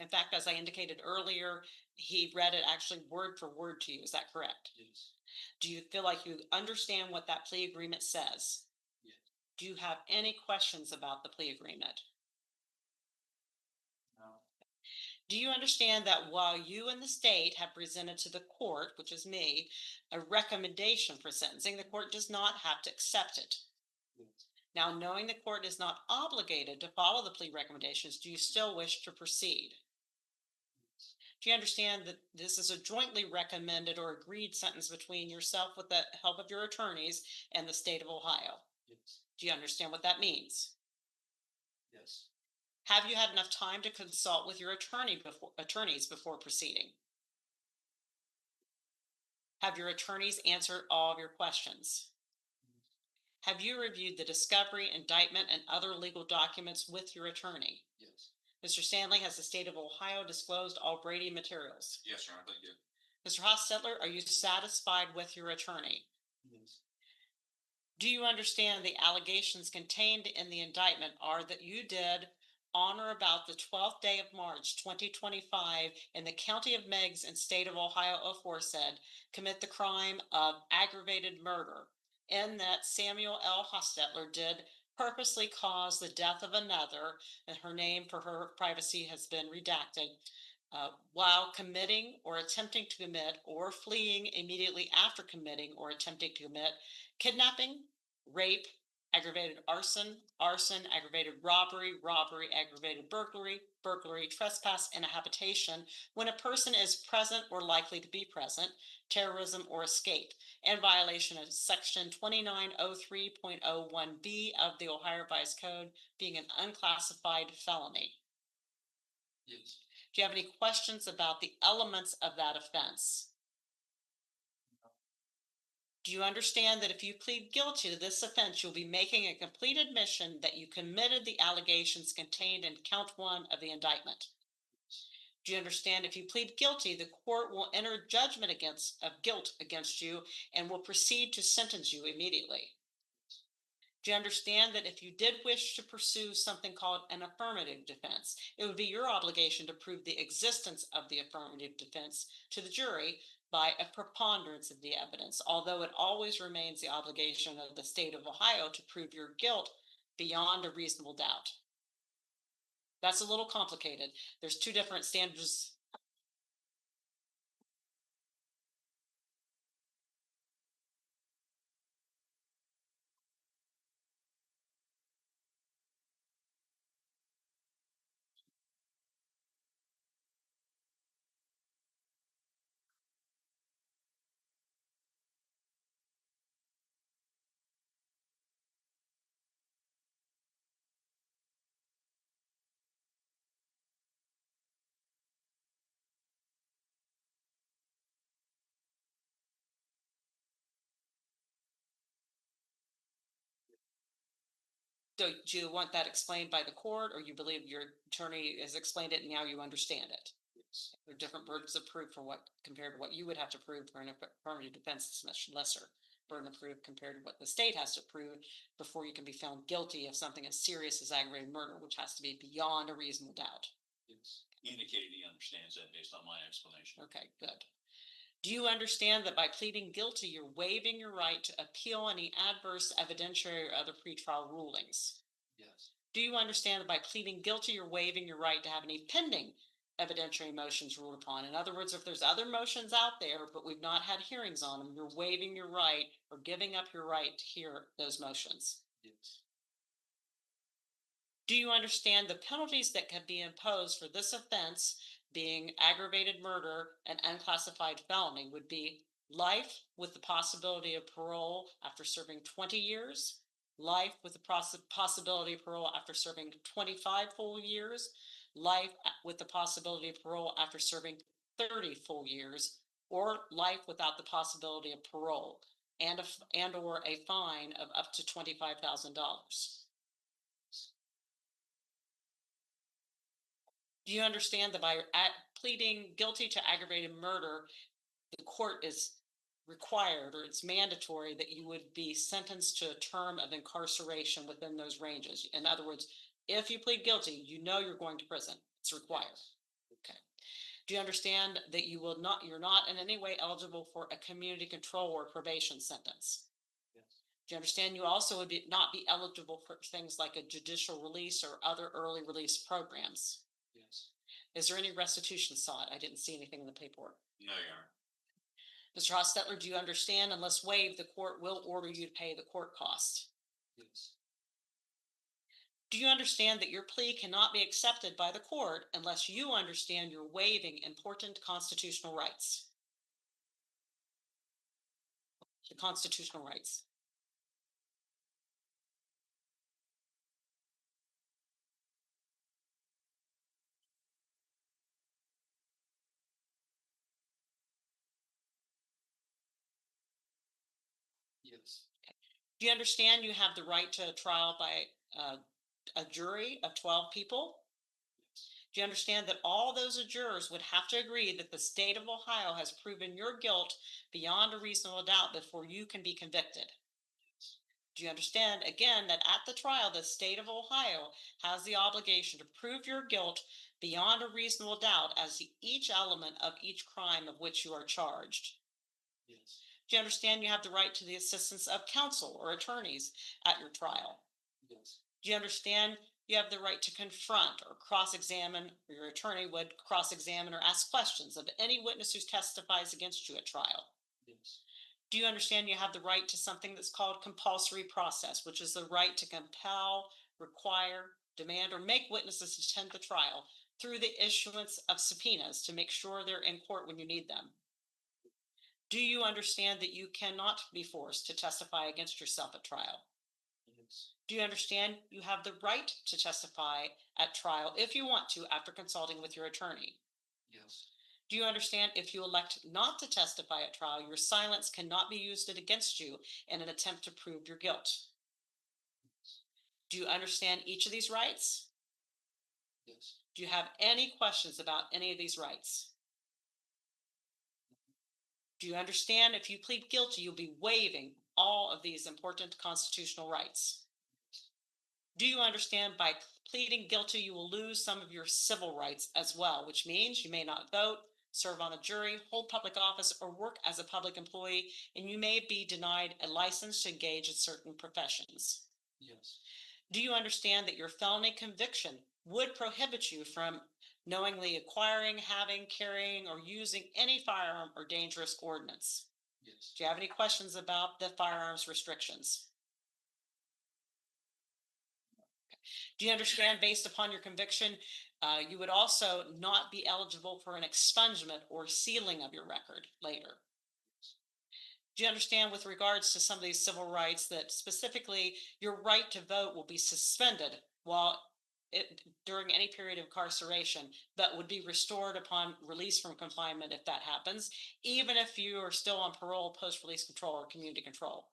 In fact, as I indicated earlier, he read it actually word for word to you. Is that correct? Yes. Do you feel like you understand what that plea agreement says? Yes. Do you have any questions about the plea agreement? No. Do you understand that while you and the state have presented to the court, which is me, a recommendation for sentencing, the court does not have to accept it? Yes. Now, knowing the court is not obligated to follow the plea recommendations, do you still wish to proceed? Do you understand that this is a jointly recommended or agreed sentence between yourself with the help of your attorneys and the state of Ohio? Yes. Do you understand what that means? Yes. Have you had enough time to consult with your attorneys before proceeding? Have your attorneys answered all of your questions? Have you reviewed the discovery, indictment, and other legal documents with your attorney? Yes. Mr. Stanley, has the state of Ohio disclosed all Brady materials? Yes, Your Honor, thank you. Mr. Hochstetler, are you satisfied with your attorney? Yes. Do you understand the allegations contained in the indictment are that you did on or about the 12th day of March 2025 in the county of Meigs and state of Ohio aforesaid commit the crime of aggravated murder, in that Samuel L. Hochstetler did purposely cause the death of another, and her name for her privacy has been redacted, while committing or attempting to commit or fleeing immediately after committing or attempting to commit kidnapping, rape, aggravated arson, aggravated robbery, aggravated burglary, trespass, and a habitation when a person is present or likely to be present, terrorism or escape, and violation of section 2903.01B of the Ohio Revised Code, being an unclassified felony. Yes. Do you have any questions about the elements of that offense? Do you understand that if you plead guilty to this offense, you'll be making a complete admission that you committed the allegations contained in count 1 of the indictment? Do you understand if you plead guilty, the court will enter judgment of guilt against you and will proceed to sentence you immediately? Do you understand that if you did wish to pursue something called an affirmative defense, it would be your obligation to prove the existence of the affirmative defense to the jury by a preponderance of the evidence, although it always remains the obligation of the state of Ohio to prove your guilt beyond a reasonable doubt? That's a little complicated. There's two different standards. Do you want that explained by the court, or you believe your attorney has explained it and now you understand it? Yes. There are different burdens of proof for what, compared to what you would have to prove for an affirmative defense. It's much lesser burden of proof compared to what the state has to prove before you can be found guilty of something as serious as aggravated murder, which has to be beyond a reasonable doubt. Yes. He indicated he understands that based on my explanation. Okay, good. Do you understand that by pleading guilty, you're waiving your right to appeal any adverse evidentiary or other pretrial rulings? Yes. Do you understand that by pleading guilty, you're waiving your right to have any pending evidentiary motions ruled upon? In other words, if there's other motions out there, but we've not had hearings on them, you're waiving your right or giving up your right to hear those motions. Yes. Do you understand the penalties that can be imposed for this offense, being aggravated murder and unclassified felony, would be life with the possibility of parole after serving 20 years, life with the possibility of parole after serving 25 full years, life with the possibility of parole after serving 30 full years, or life without the possibility of parole, and or a fine of up to $25,000. Do you understand that by pleading guilty to aggravated murder, the court is required, or it's mandatory, that you would be sentenced to a term of incarceration within those ranges? In other words, if you plead guilty, you know you're going to prison. It's required. Okay. Do you understand that you're not in any way eligible for a community control or probation sentence? Yes. Do you understand you also would not be eligible for things like a judicial release or other early release programs? Yes. Is there any restitution sought? I didn't see anything in the paperwork. No, Your Honor. Mr. Hochstetler, do you understand, unless waived, the court will order you to pay the court costs? Yes. Do you understand that your plea cannot be accepted by the court unless you understand you're waiving important constitutional rights? The constitutional rights. Yes. Do you understand you have the right to a trial by a jury of 12 people? Do you understand that all those jurors would have to agree that the state of Ohio has proven your guilt beyond a reasonable doubt before you can be convicted? Do you understand, again, that at the trial, the state of Ohio has the obligation to prove your guilt beyond a reasonable doubt as to each element of each crime of which you are charged? Yes. Do you understand you have the right to the assistance of counsel or attorneys at your trial? Yes. Do you understand you have the right to confront or cross-examine, or your attorney would cross-examine or ask questions of any witness who testifies against you at trial? Yes. Do you understand you have the right to something that's called compulsory process, which is the right to compel, require, demand, or make witnesses attend the trial through the issuance of subpoenas to make sure they're in court when you need them? Do you understand that you cannot be forced to testify against yourself at trial? Yes. Do you understand you have the right to testify at trial if you want to after consulting with your attorney? Yes. Do you understand if you elect not to testify at trial, your silence cannot be used against you in an attempt to prove your guilt? Do you understand each of these rights? Yes. Do you have any questions about any of these rights? Do you understand if you plead guilty, you'll be waiving all of these important constitutional rights? Do you understand by pleading guilty, you will lose some of your civil rights as well, which means you may not vote, serve on a jury, hold public office, or work as a public employee, and you may be denied a license to engage in certain professions? Yes. Do you understand that your felony conviction would prohibit you from knowingly acquiring, having, carrying, or using any firearm or dangerous ordinance? Yes. Do you have any questions about the firearms restrictions? Do you understand, based upon your conviction, you would also not be eligible for an expungement or sealing of your record later? Do you understand, with regards to some of these civil rights, that specifically your right to vote will be suspended during any period of incarceration, but would be restored upon release from confinement if that happens, even if you are still on parole, post-release control, or community control?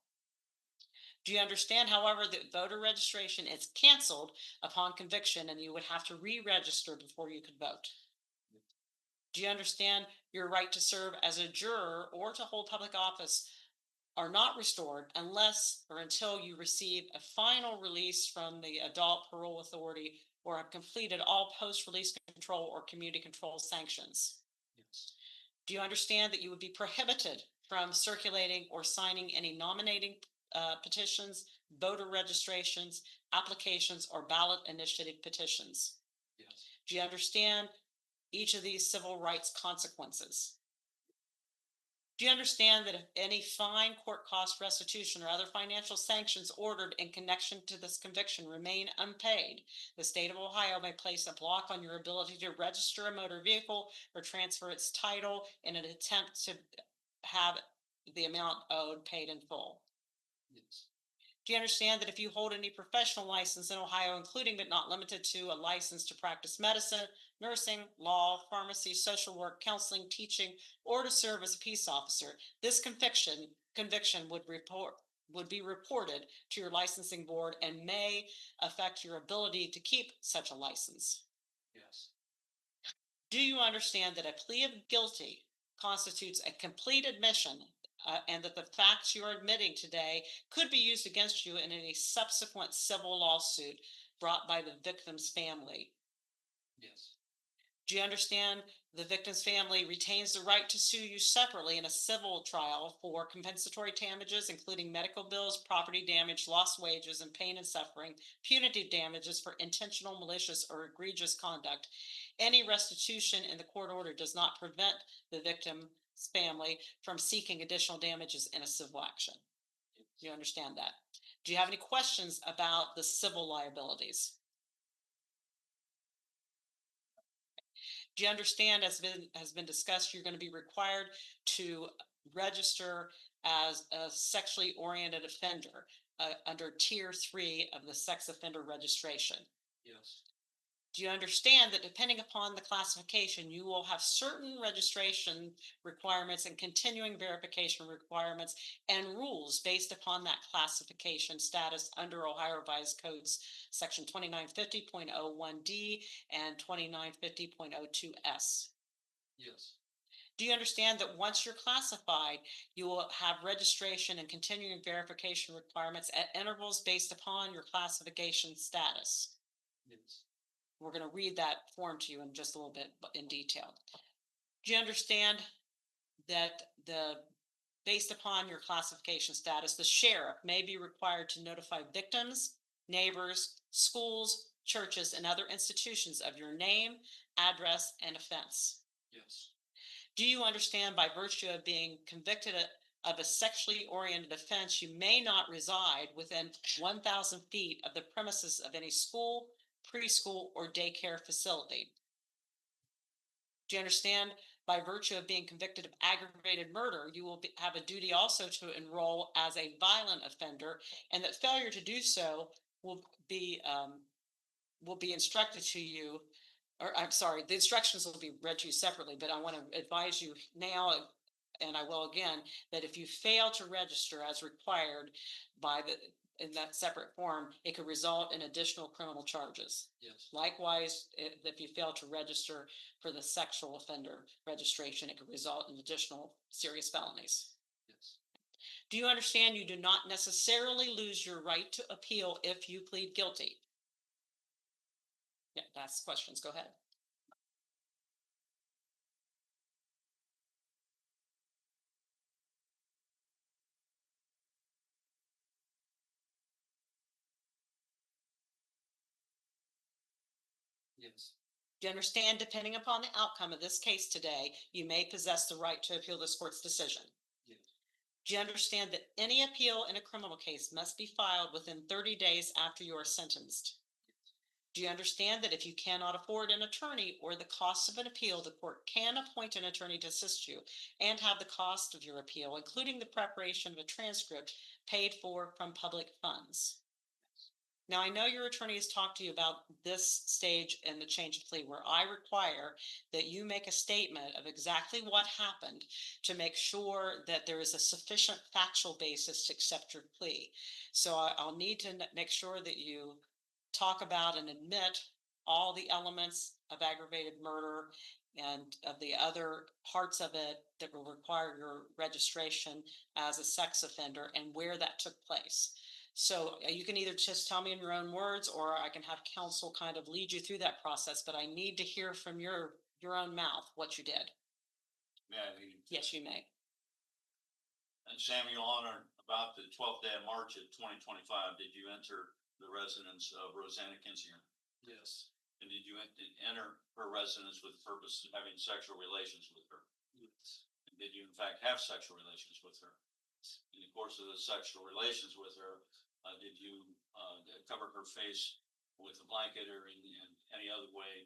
Do you understand, however, that voter registration is canceled upon conviction and you would have to re-register before you could vote? Do you understand your right to serve as a juror or to hold public office are not restored unless or until you receive a final release from the adult parole authority or have completed all post-release control or community control sanctions? Yes. Do you understand that you would be prohibited from circulating or signing any nominating petitions, voter registrations, applications, or ballot initiative petitions? Yes. Do you understand each of these civil rights consequences? Do you understand that if any fine, court cost, restitution, or other financial sanctions ordered in connection to this conviction remain unpaid, the state of Ohio may place a block on your ability to register a motor vehicle or transfer its title in an attempt to have the amount owed paid in full? Yes. Do you understand that if you hold any professional license in Ohio, including but not limited to a license to practice medicine, nursing, law, pharmacy, social work, counseling, teaching, or to serve as a peace officer, this conviction would be reported to your licensing board and may affect your ability to keep such a license? Yes. Do you understand that a plea of guilty constitutes a complete admission and that the facts you are admitting today could be used against you in any subsequent civil lawsuit brought by the victim's family? Yes. Do you understand the victim's family retains the right to sue you separately in a civil trial for compensatory damages, including medical bills, property damage, lost wages, and pain and suffering, punitive damages for intentional, malicious, or egregious conduct? Any restitution in the court order does not prevent the victim's family from seeking additional damages in a civil action. Do you understand that? Do you have any questions about the civil liabilities? Do you understand, as has been discussed, you're going to be required to register as a sexually oriented offender under Tier 3 of the sex offender registration? Yes. Do you understand that depending upon the classification, you will have certain registration requirements and continuing verification requirements and rules based upon that classification status under Ohio Revised Codes Section 2950.01D and 2950.02S? Yes. Do you understand that once you're classified, you will have registration and continuing verification requirements at intervals based upon your classification status? Yes. We're going to read that form to you in just a little bit in detail. Do you understand that based upon your classification status, the sheriff may be required to notify victims, neighbors, schools, churches, and other institutions of your name, address, and offense? Yes. Do you understand, by virtue of being convicted of a sexually oriented offense, you may not reside within 1,000 feet of the premises of any school, preschool, or daycare facility? Do you understand, by virtue of being convicted of aggravated murder, you will have a duty also to enroll as a violent offender, and that failure to do so will be instructed to you, or I'm sorry, the instructions will be read to you separately, but I want to advise you now, and I will again, that if you fail to register as required in that separate form, it could result in additional criminal charges. Yes. Likewise, if you fail to register for the sexual offender registration, it could result in additional serious felonies. Yes. Do you understand you do not necessarily lose your right to appeal if you plead guilty? Yeah, ask questions. Go ahead. Yes. Do you understand, depending upon the outcome of this case today, you may possess the right to appeal this court's decision? Yes. Do you understand that any appeal in a criminal case must be filed within 30 days after you are sentenced? Do you understand that if you cannot afford an attorney or the cost of an appeal, the court can appoint an attorney to assist you and have the cost of your appeal, including the preparation of a transcript, paid for from public funds? Now, I know your attorney has talked to you about this stage in the change of plea where I require that you make a statement of exactly what happened to make sure that there is a sufficient factual basis to accept your plea. So I'll need to make sure that you talk about and admit all the elements of aggravated murder and of the other parts of it that will require your registration as a sex offender and where that took place. So you can either just tell me in your own words, or I can have counsel kind of lead you through that process, but I need to hear from your own mouth what you did. May I lead? Yes, you may. And Samuel, on or about the 12th day of March of 2025, did you enter the residence of Rosanna Kinsinger? Yes. And did you enter her residence with the purpose of having sexual relations with her? Yes. And did you in fact have sexual relations with her? In the course of the sexual relations with her, did you cover her face with a blanket or in any other way,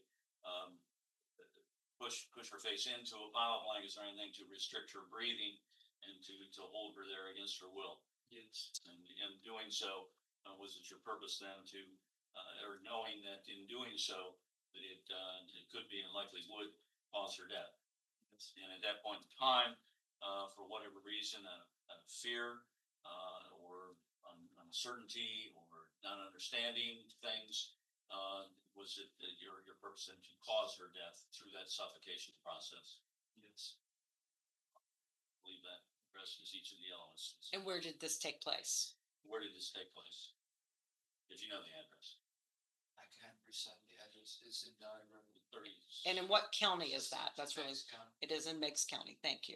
push her face into a pile of blankets or anything to restrict her breathing and to hold her there against her will? Yes. And in doing so, was it your purpose then to, or knowing that in doing so, that it could be and likely would cause her death? Yes. And at that point in time, for whatever reason, fear or uncertainty or not understanding things, was it your purpose then to cause her death through that suffocation process? Yes. I believe that addresses each of the elements. And where did this take place? Where did this take place? If you know the address. I can't recite the address. It's in Diagram. 30. And in what county is that? That's really, Banks County. it is in Meigs County. Thank you.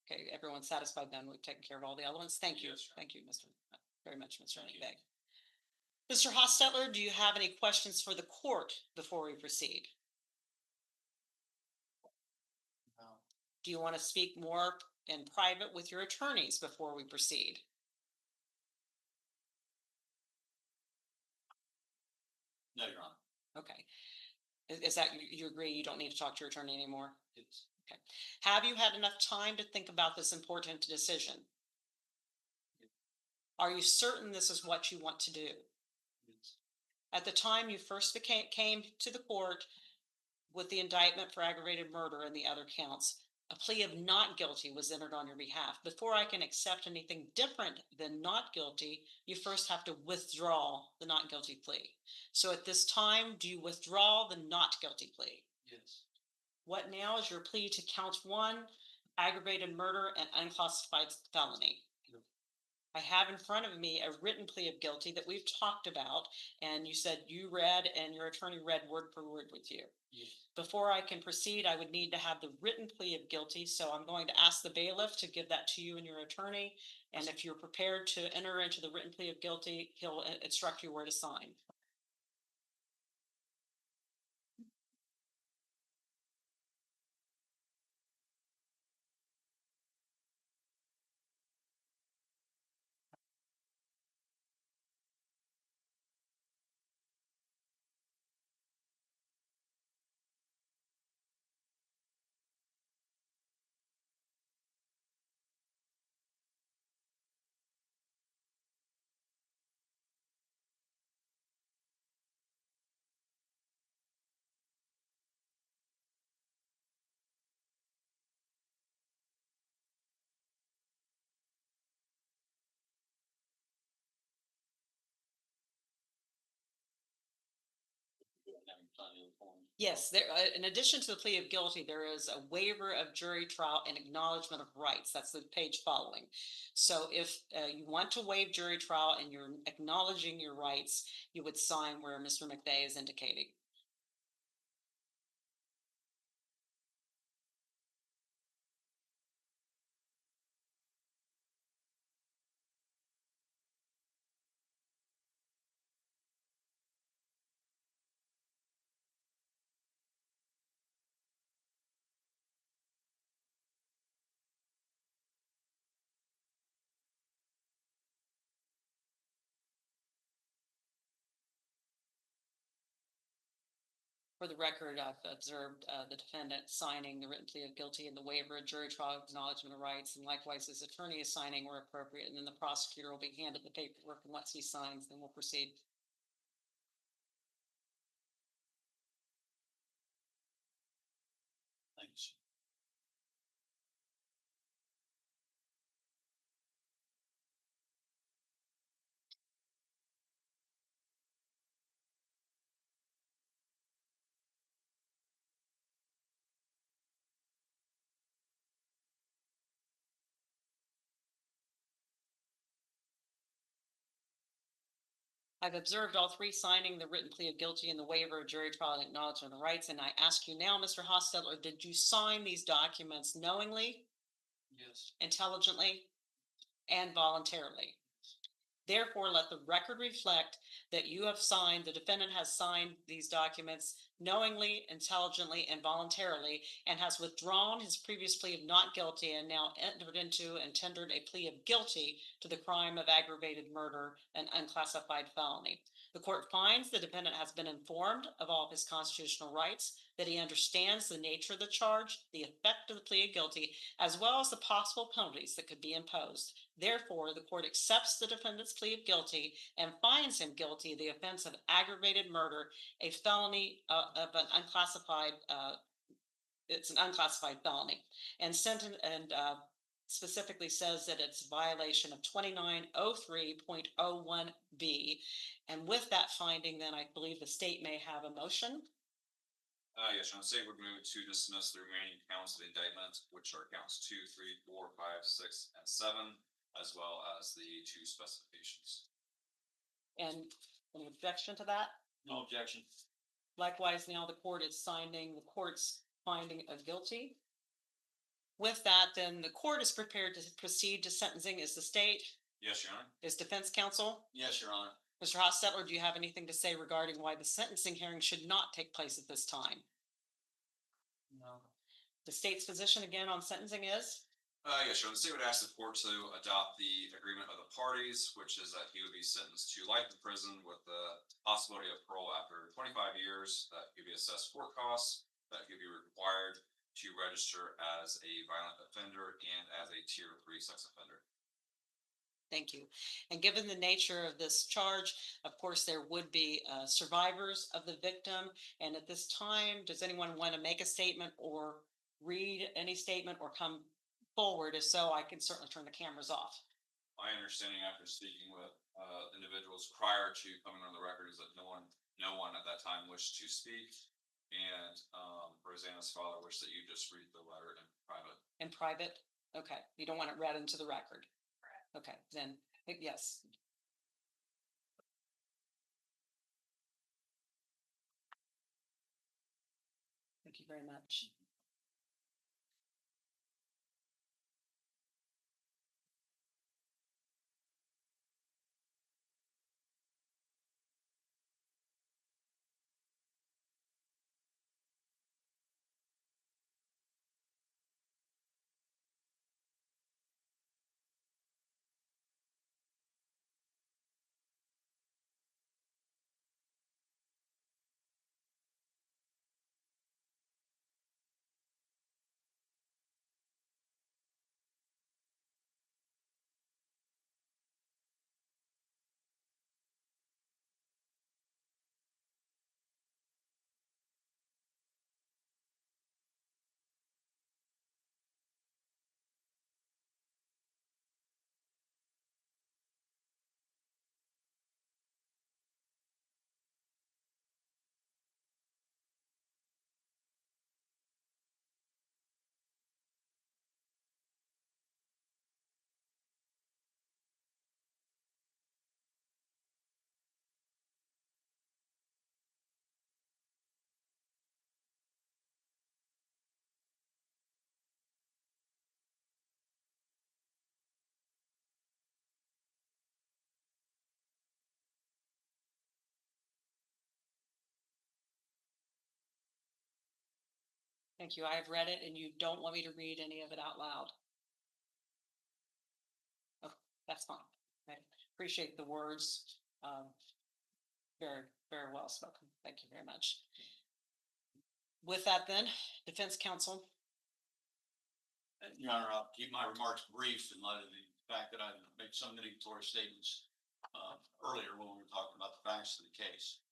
Okay, everyone's satisfied then. We've taken care of all the elements. Thank you. Yes, sir. Thank you, very much, Mr. Thank you. Nickbag. Mr. Hochstetler, do you have any questions for the court before we proceed? No. Do you want to speak more in private with your attorneys before we proceed? No, Your Honor. Okay. Is that, you agree you don't need to talk to your attorney anymore? Yes. Okay. Have you had enough time to think about this important decision? Are you certain this is what you want to do? Yes. At the time you first came to the court with the indictment for aggravated murder and the other counts, a plea of not guilty was entered on your behalf. Before I can accept anything different than not guilty, you first have to withdraw the not guilty plea. So at this time, do you withdraw the not guilty plea? Yes. What now is your plea to count 1, aggravated murder and unclassified felony? Yep. I have in front of me a written plea of guilty that we've talked about, and you said you read and your attorney read word for word with you. Yes. Before I can proceed, I would need to have the written plea of guilty, so I'm going to ask the bailiff to give that to you and your attorney, and if you're prepared to enter into the written plea of guilty, he'll instruct you where to sign. Yes, there, in addition to the plea of guilty, there is a waiver of jury trial and acknowledgement of rights. That's the page following. So if you want to waive jury trial and you're acknowledging your rights, you would sign where Mr. McVeigh is indicating. For the record, I've observed the defendant signing the written plea of guilty and the waiver of jury trial acknowledgement of rights, and likewise his attorney is signing where appropriate, and then the prosecutor will be handed the paperwork, and once he signs, then we'll proceed. I've observed all three signing the written plea of guilty and the waiver of jury trial and acknowledgement of rights, and I ask you now, Mr. Hochstetler, did you sign these documents knowingly, Yes. intelligently, and voluntarily? Therefore, let the record reflect that you have signed, the defendant has signed these documents knowingly, intelligently, and voluntarily, and has withdrawn his previous plea of not guilty and now entered into and tendered a plea of guilty to the crime of aggravated murder and unclassified felony. The court finds the defendant has been informed of all of his constitutional rights, that he understands the nature of the charge, the effect of the plea of guilty, as well as the possible penalties that could be imposed. Therefore, the court accepts the defendant's plea of guilty and finds him guilty of the offense of aggravated murder, a felony of an unclassified, it's an unclassified felony, and specifically says that it's violation of 2903.01B. And with that finding, then I believe the state may have a motion. Yes, Your Honor, the state would move to dismiss the remaining counts of the indictment, which are counts 2, 3, 4, 5, 6, and 7, as well as the 2 specifications. And any objection to that? No objection. Likewise, now the court is signing the court's finding of guilty. With that, then the court is prepared to proceed to sentencing. Is the state? Yes, Your Honor. Is defense counsel? Yes, Your Honor. Mr. Hochstetler, do you have anything to say regarding why the sentencing hearing should not take place at this time? No. The state's position again on sentencing is? Yes, Your Honor, the state would ask the court to adopt the agreement of the parties, which is that he would be sentenced to life in prison with the possibility of parole after 25 years, that he would be assessed court costs, that he would be required to register as a violent offender and as a tier 3 sex offender. Thank you. And given the nature of this charge, of course, there would be survivors of the victim. And at this time, does anyone want to make a statement or read any statement or come forward? If so, I can certainly turn the cameras off. My understanding after speaking with individuals prior to coming on the record is that no one at that time wished to speak. And Rosanna's father wished that you just read the letter in private. In private? Okay. You don't want it read into the record? Okay, then, yes. Thank you very much. Thank you. I have read it and you don't want me to read any of it out loud. Oh, that's fine. I appreciate the words. Very, very well spoken. Thank you very much. With that then, defense counsel. Your Honor, I'll keep my remarks brief in light of the fact that I made some mitigatory statements earlier when we were talking about the facts of the case.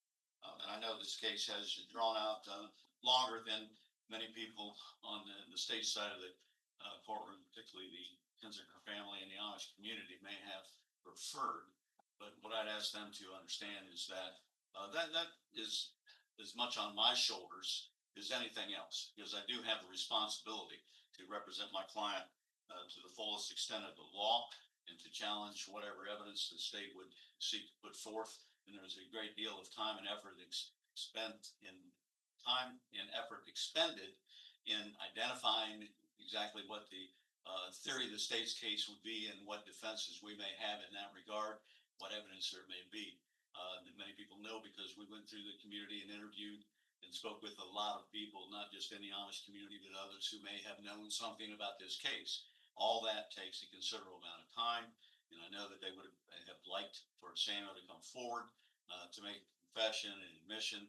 And I know this case has drawn out longer than many people on the state side of the courtroom, particularly the Kinsinger family and the Amish community, may have preferred. But what I'd ask them to understand is that that is as much on my shoulders as anything else, because I do have the responsibility to represent my client to the fullest extent of the law and to challenge whatever evidence the state would seek to put forth and there's a great deal of time and effort expended in identifying exactly what the theory of the state's case would be and what defenses we may have in that regard, what evidence there may be. That many people know because we went through the community and interviewed and spoke with a lot of people, not just in the Amish community, but others who may have known something about this case. All that takes a considerable amount of time, and I know that they would have liked for Samuel to come forward to make confession and admission,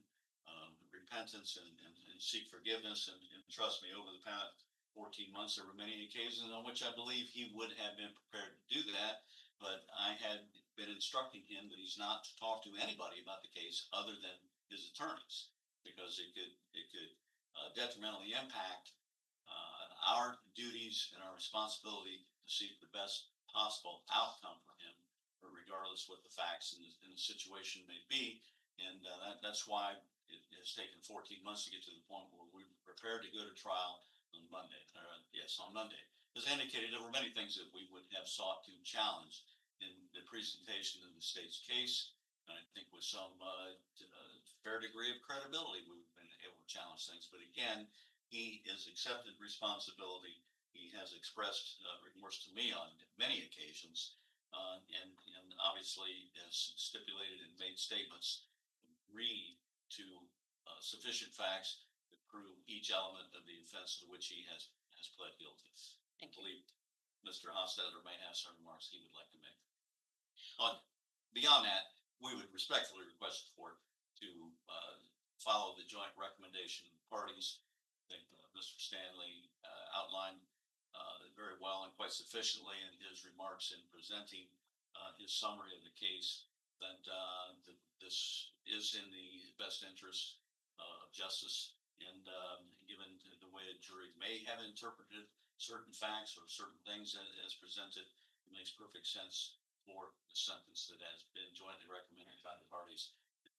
repentance, and seek forgiveness. And trust me, over the past 14 months, there were many occasions on which I believe he would have been prepared to do that, but I had been instructing him that he's not to talk to anybody about the case other than his attorneys, because it could detrimentally impact our duties and our responsibility to seek the best possible outcome for him, regardless what the facts and the situation may be. And that's why it has taken 14 months to get to the point where we were prepared to go to trial on Monday. On Monday. As indicated, there were many things that we would have sought to challenge in the presentation of the state's case. And I think with some fair degree of credibility, we've been able to challenge things. But again, he has accepted responsibility. He has expressed remorse to me on many occasions, and obviously has stipulated and made statements, agreed to sufficient facts to prove each element of the offense to which he has pled guilty. I believe Mr. Hochstetler may have some remarks he would like to make. Beyond that, we would respectfully request the court to follow the joint recommendation of the parties. I think Mr. Stanley outlined very well and quite sufficiently in his remarks in presenting his summary of the case that this is in the best interest of justice, and given the way a jury may have interpreted certain facts or certain things as presented, it makes perfect sense for the sentence that has been jointly recommended by the parties.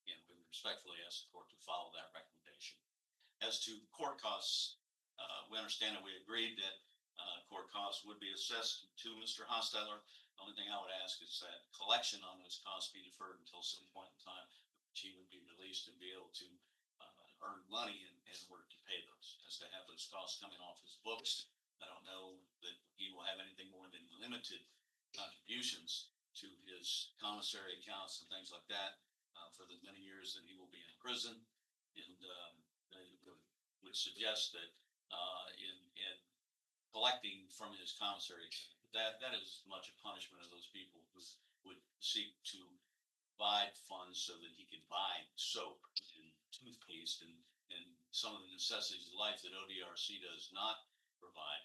And we respectfully ask the court to follow that recommendation. As to court costs, we understand that we agreed that court costs would be assessed to Mr. Hochstetler. The only thing I would ask is that collection on those costs be deferred until some point in time, which he would be released and be able to earn money in order to pay those. As to have those costs coming off his books, I don't know that he will have anything more than limited contributions to his commissary accounts and things like that for the many years that he will be in prison. And would suggest that in collecting from his commissary, that is much a punishment of those people who would seek to provide funds so that he can buy soap and toothpaste and some of the necessities of life that ODRC does not provide,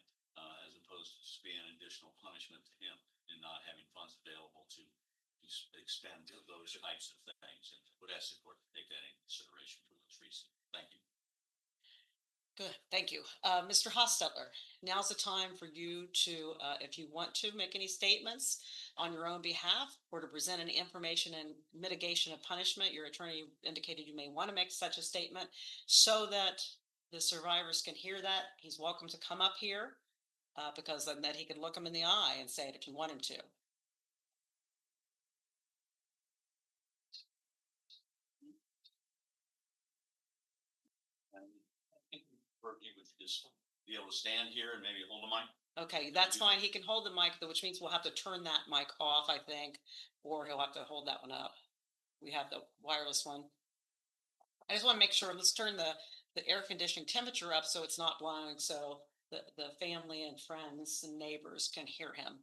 as opposed to just being an additional punishment to him and not having funds available to expend those types of things. And would ask the court to take that into consideration for those reasons. Thank you. Good, thank you. Mr. Hochstetler, now's the time for you to, if you want to make any statements on your own behalf or to present any information and mitigation of punishment. Your attorney indicated you may want to make such a statement so that the survivors can hear that. He's welcome to come up here because then that he can look them in the eye and say it if you want him to. He would just be able to stand here and maybe hold the mic. Okay, that's fine. He can hold the mic, which means we'll have to turn that mic off, I think, or he'll have to hold that one up. We have the wireless one. I just want to make sure, let's turn the air conditioning temperature up so it's not blowing, so the family and friends and neighbors can hear him.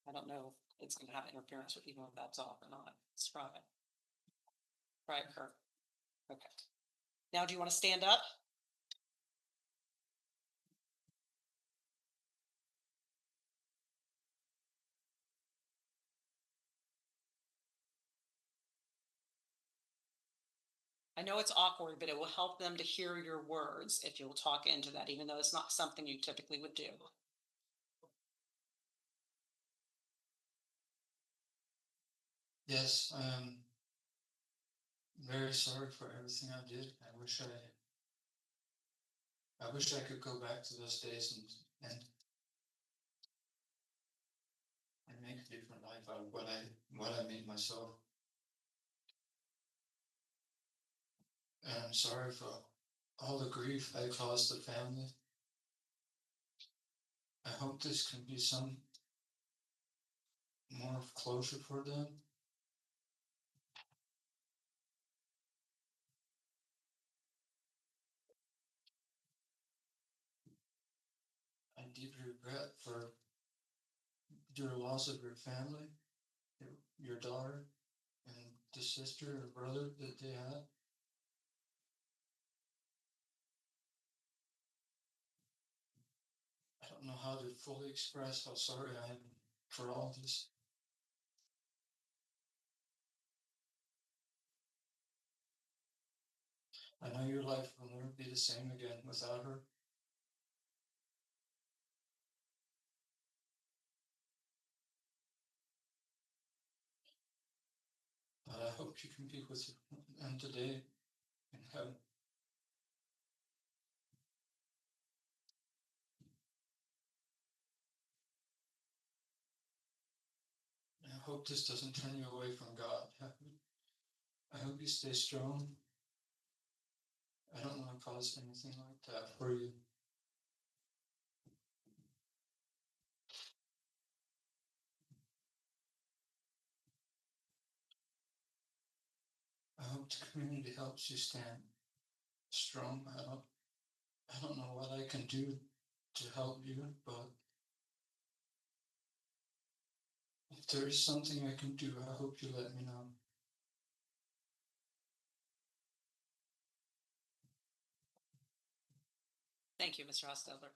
I don't know if it's going to have interference with even if that's off or not. It's private. Right, Kurt. Okay. Now, do you want to stand up? I know it's awkward, but it will help them to hear your words if you'll talk into that, even though it's not something you typically would do. Yes, I am very sorry for everything I did. I wish I could go back to those days and different life out of what I made myself. And I'm sorry for all the grief I caused the family. I hope this can be some more closure for them. I deeply regret for your loss of your family, your daughter, and the sister or brother that they had. I don't know how to fully express how sorry I am for all this. I know your life will never be the same again without her. But I hope you can be with them today in heaven. And I hope this doesn't turn you away from God. I hope you stay strong. I don't want to cause anything like that for you. I hope the community helps you stand strong. I don't know what I can do to help you, but if there is something I can do, I hope you let me know. Thank you, Mr. Hochstetler.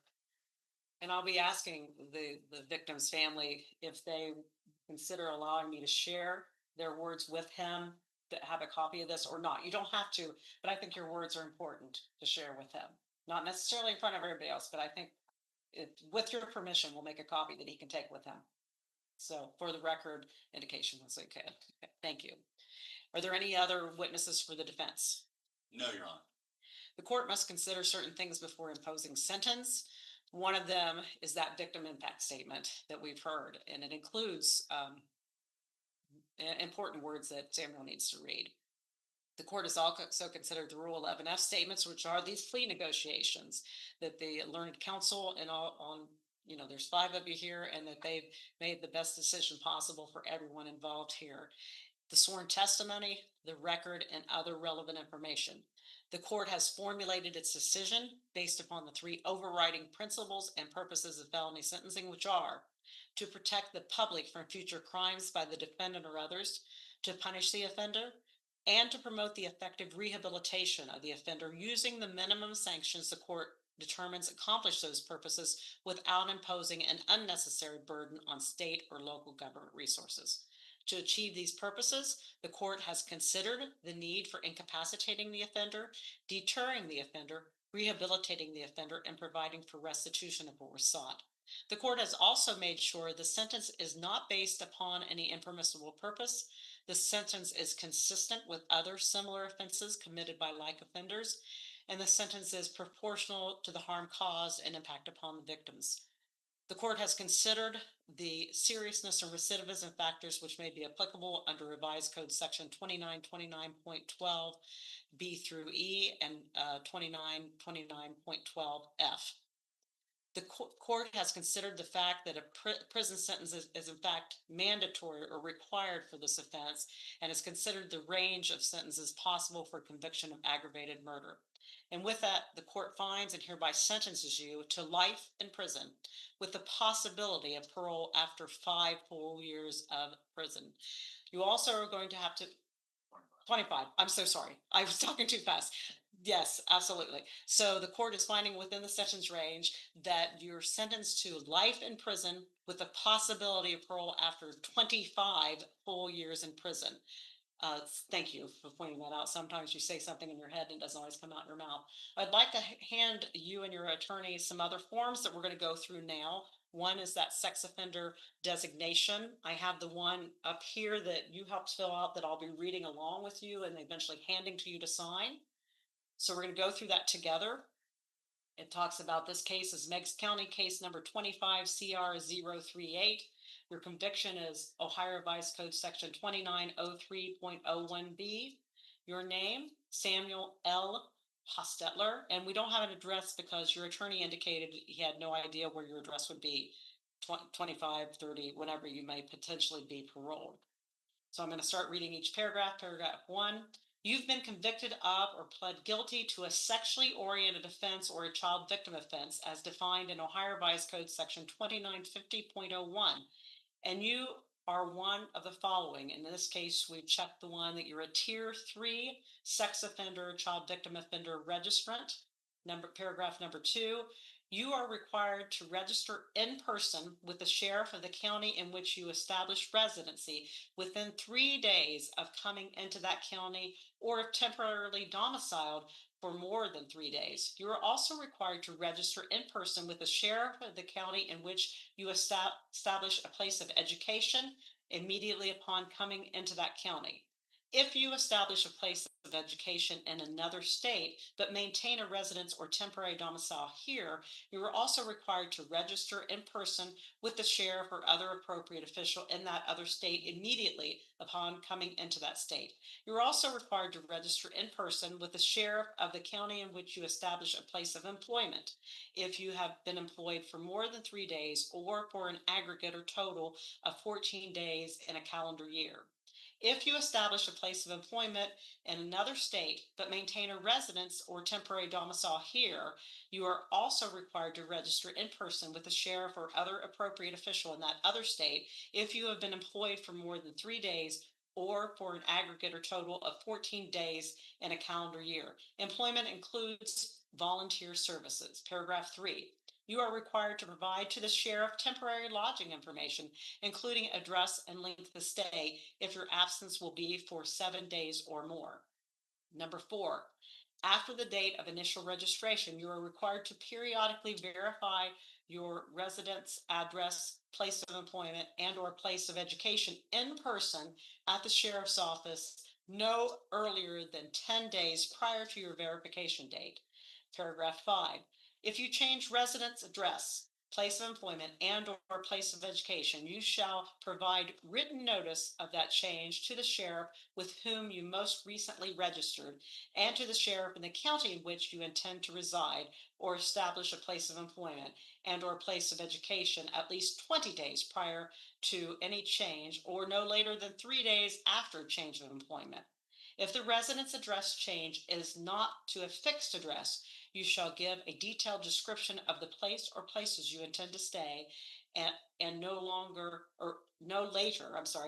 And I'll be asking the victim's family if they consider allowing me to share their words with him, to have a copy of this or not. You don't have to, but I think your words are important to share with him. Not necessarily in front of everybody else, but I think with your permission, we'll make a copy that he can take with him. So for the record, indication was okay. Thank you. Are there any other witnesses for the defense? No, Your Honor. The court must consider certain things before imposing sentence. One of them is that victim impact statement that we've heard, and it includes important words that Samuel needs to read. The court has also considered the Rule 11F statements, which are these plea negotiations that the learned counsel and there's 5 of you here, and that they've made the best decision possible for everyone involved here. The sworn testimony, the record, and other relevant information. The court has formulated its decision based upon the 3 overriding principles and purposes of felony sentencing, which are to protect the public from future crimes by the defendant or others, to punish the offender, and to promote the effective rehabilitation of the offender using the minimum sanctions the court determines accomplish those purposes without imposing an unnecessary burden on state or local government resources. To achieve these purposes, the court has considered the need for incapacitating the offender, deterring the offender, rehabilitating the offender, and providing for restitution of what was sought. The court has also made sure the sentence is not based upon any impermissible purpose. The sentence is consistent with other similar offenses committed by like offenders, and the sentence is proportional to the harm caused and impact upon the victims. The court has considered the seriousness and recidivism factors which may be applicable under revised code section 2929.12 B through E and 2929.12 F. The court has considered the fact that a prison sentence is in fact mandatory or required for this offense, and has considered the range of sentences possible for conviction of aggravated murder. And with that, the court finds and hereby sentences you to life in prison with the possibility of parole after 5 full years of prison. You also are going to have to 25. I'm so sorry. I was talking too fast. Yes, absolutely. So the court is finding within the sentence range that you're sentenced to life in prison with the possibility of parole after 25 full years in prison. Thank you for pointing that out. Sometimes you say something in your head and it doesn't always come out in your mouth. I'd like to hand you and your attorney some other forms that we're going to go through now. One is that sex offender designation. I have the one up here that you helped fill out that I'll be reading along with you and eventually handing to you to sign. So we're going to go through that together. It talks about this case as Meigs County case number 25 CR 038. Your conviction is Ohio Revised Code Section 2903.01B. Your name, Samuel L. Hochstetler, and we don't have an address because your attorney indicated he had no idea where your address would be 25, 30, whenever you may potentially be paroled. So I'm going to start reading each paragraph. Paragraph 1. You've been convicted of or pled guilty to a sexually oriented offense or a child victim offense as defined in Ohio Revised Code Section 2950.01. And you are one of the following. In this case, we've checked the one that you're a Tier 3 sex offender, child victim offender registrant. Paragraph number 2. You are required to register in person with the sheriff of the county in which you establish residency within 3 days of coming into that county, or if temporarily domiciled for more than 3 days. You are also required to register in person with the sheriff of the county in which you establish a place of education immediately upon coming into that county. If you establish a place of education in another state, but maintain a residence or temporary domicile here, you are also required to register in person with the sheriff or other appropriate official in that other state immediately upon coming into that state. You are also required to register in person with the sheriff of the county in which you establish a place of employment, if you have been employed for more than 3 days or for an aggregate or total of 14 days in a calendar year. If you establish a place of employment in another state but maintain a residence or temporary domicile here, you are also required to register in person with the sheriff or other appropriate official in that other state if you have been employed for more than 3 days or for an aggregate or total of 14 days in a calendar year. Employment includes volunteer services. Paragraph 3. You are required to provide to the sheriff temporary lodging information, including address and length of stay, if your absence will be for 7 days or more. Number 4, after the date of initial registration, you are required to periodically verify your residence, address, place of employment, and or place of education in person at the sheriff's office no earlier than 10 days prior to your verification date. Paragraph 5. If you change residence, address, place of employment, and or place of education, you shall provide written notice of that change to the sheriff with whom you most recently registered, and to the sheriff in the county in which you intend to reside or establish a place of employment and or place of education at least 20 days prior to any change, or no later than 3 days after change of employment. If the residence address change is not to a fixed address, you shall give a detailed description of the place or places you intend to stay, and no later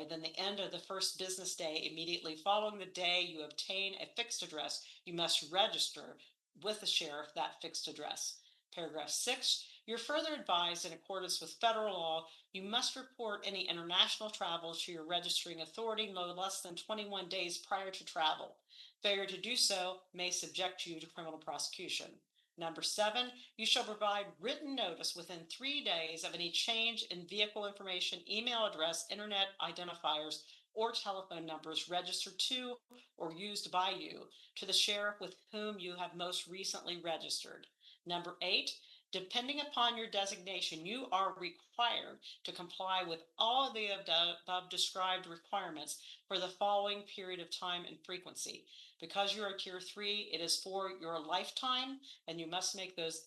than the end of the first business day immediately following the day you obtain a fixed address. You must register with the sheriff that fixed address. Paragraph 6. You're further advised, in accordance with federal law, you must report any international travel to your registering authority no less than 21 days prior to travel. Failure to do so may subject you to criminal prosecution. Number 7, you shall provide written notice within 3 days of any change in vehicle information, email address, internet identifiers, or telephone numbers registered to or used by you to the sheriff with whom you have most recently registered. Number 8, depending upon your designation, you are required to comply with all of the above described requirements for the following period of time and frequency. Because you are Tier 3, it is for your lifetime, and you must make those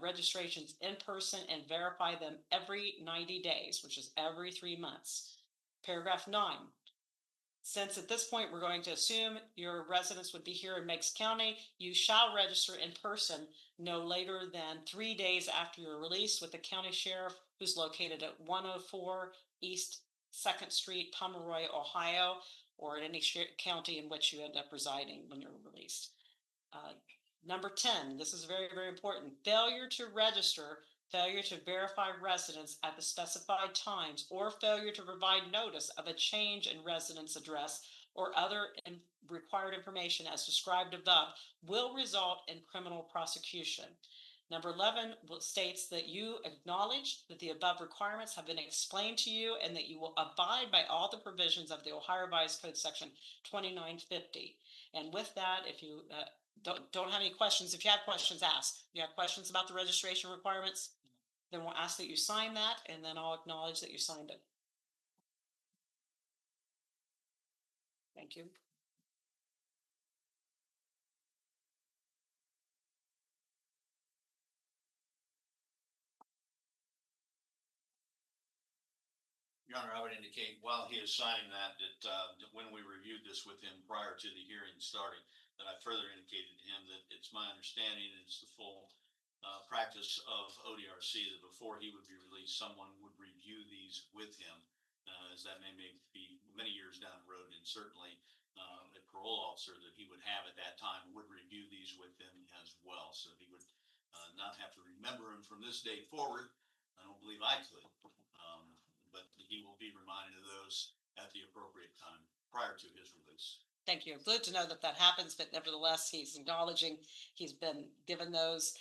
registrations in person and verify them every 90 days, which is every 3 months. Paragraph 9. Since at this point we're going to assume your residence would be here in Meigs County, you shall register in person no later than 3 days after your release with the county sheriff, who's located at 104 East 2nd Street, Pomeroy, Ohio, or in any county in which you end up residing when you're released. Number 10, this is very, very important. Failure to register, failure to verify residence at the specified times, or failure to provide notice of a change in residence address or other required information as described above will result in criminal prosecution. Number 11 states that you acknowledge that the above requirements have been explained to you and that you will abide by all the provisions of the Ohio Revised Code Section 2950. And with that, if you don't have any questions, if you have questions, ask. If you have questions about the registration requirements, then we'll ask that you sign that, and then I'll acknowledge that you signed it. Thank you. Your Honor, I would indicate while he is signing that, that when we reviewed this with him prior to the hearing starting, that I further indicated to him that it's my understanding, and it's the full practice of ODRC, that before he would be released, someone would review these with him, as that may be many years down the road, and certainly a parole officer that he would have at that time would review these with him as well, so he would not have to remember them from this day forward. I don't believe I could. But he will be reminded of those at the appropriate time prior to his release. Thank you. Good to know that that happens, but nevertheless, he's acknowledging he's been given those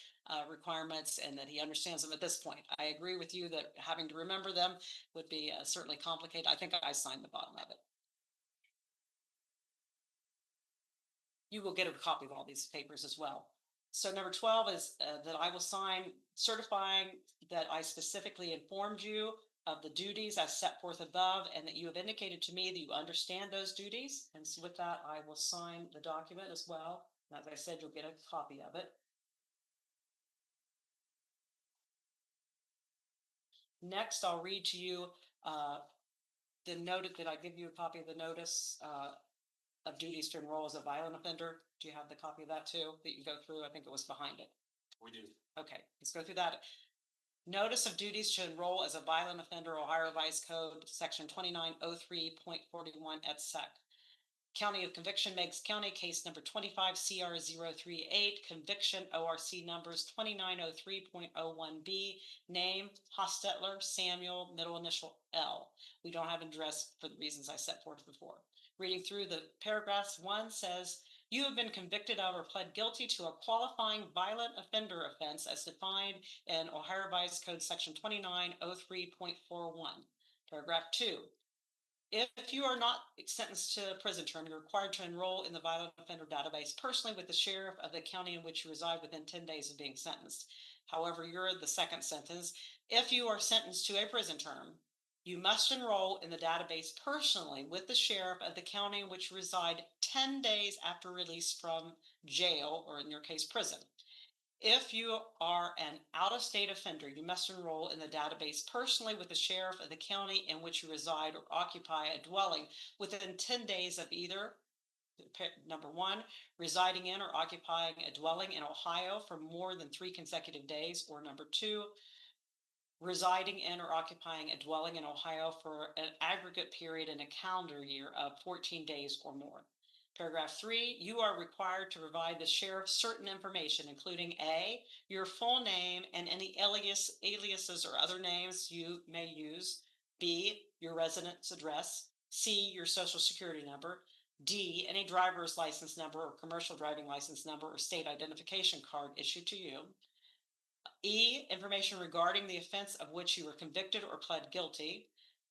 requirements and that he understands them at this point. I agree with you that having to remember them would be certainly complicated. I think I signed the bottom of it. You will get a copy of all these papers as well. So number 12 is that I will sign certifying that I specifically informed you of the duties as set forth above, and that you have indicated to me that you understand those duties. And so with that, I will sign the document as well. And as I said, you'll get a copy of it. Next, I'll read to you the note that I give you a copy of the notice of duties to enroll as a violent offender. Do you have the copy of that too, that you go through? I think it was behind it. We do. Okay, let's go through that. Notice of duties to enroll as a violent offender, Ohio Revised Code, section 2903.41 et sec. County of conviction, Meigs County, case number 25 CR 038, conviction ORC numbers 2903.01B, name Hochstetler Samuel, middle initial L. We don't have an address for the reasons I set forth before. Reading through the paragraphs, 1 says, you have been convicted of or pled guilty to a qualifying violent offender offense as defined in Ohio Revised Code section 2903.41. Paragraph 2. If you are not sentenced to a prison term, you're required to enroll in the violent offender database personally with the sheriff of the county in which you reside within 10 days of being sentenced. However, you're the second sentence. If you are sentenced to a prison term, you must enroll in the database personally with the sheriff of the county in which you reside 10 days after release from jail, or in your case, prison. If you are an out-of-state offender, you must enroll in the database personally with the sheriff of the county in which you reside or occupy a dwelling within 10 days of either, number 1, residing in or occupying a dwelling in Ohio for more than 3 consecutive days, or number 2, residing in or occupying a dwelling in Ohio for an aggregate period in a calendar year of 14 days or more. Paragraph 3, you are required to provide the sheriff certain information, including A, your full name and any aliases or other names you may use, B, your residence address, C, your social security number, D, any driver's license number or commercial driving license number or state identification card issued to you, E, information regarding the offense of which you were convicted or pled guilty,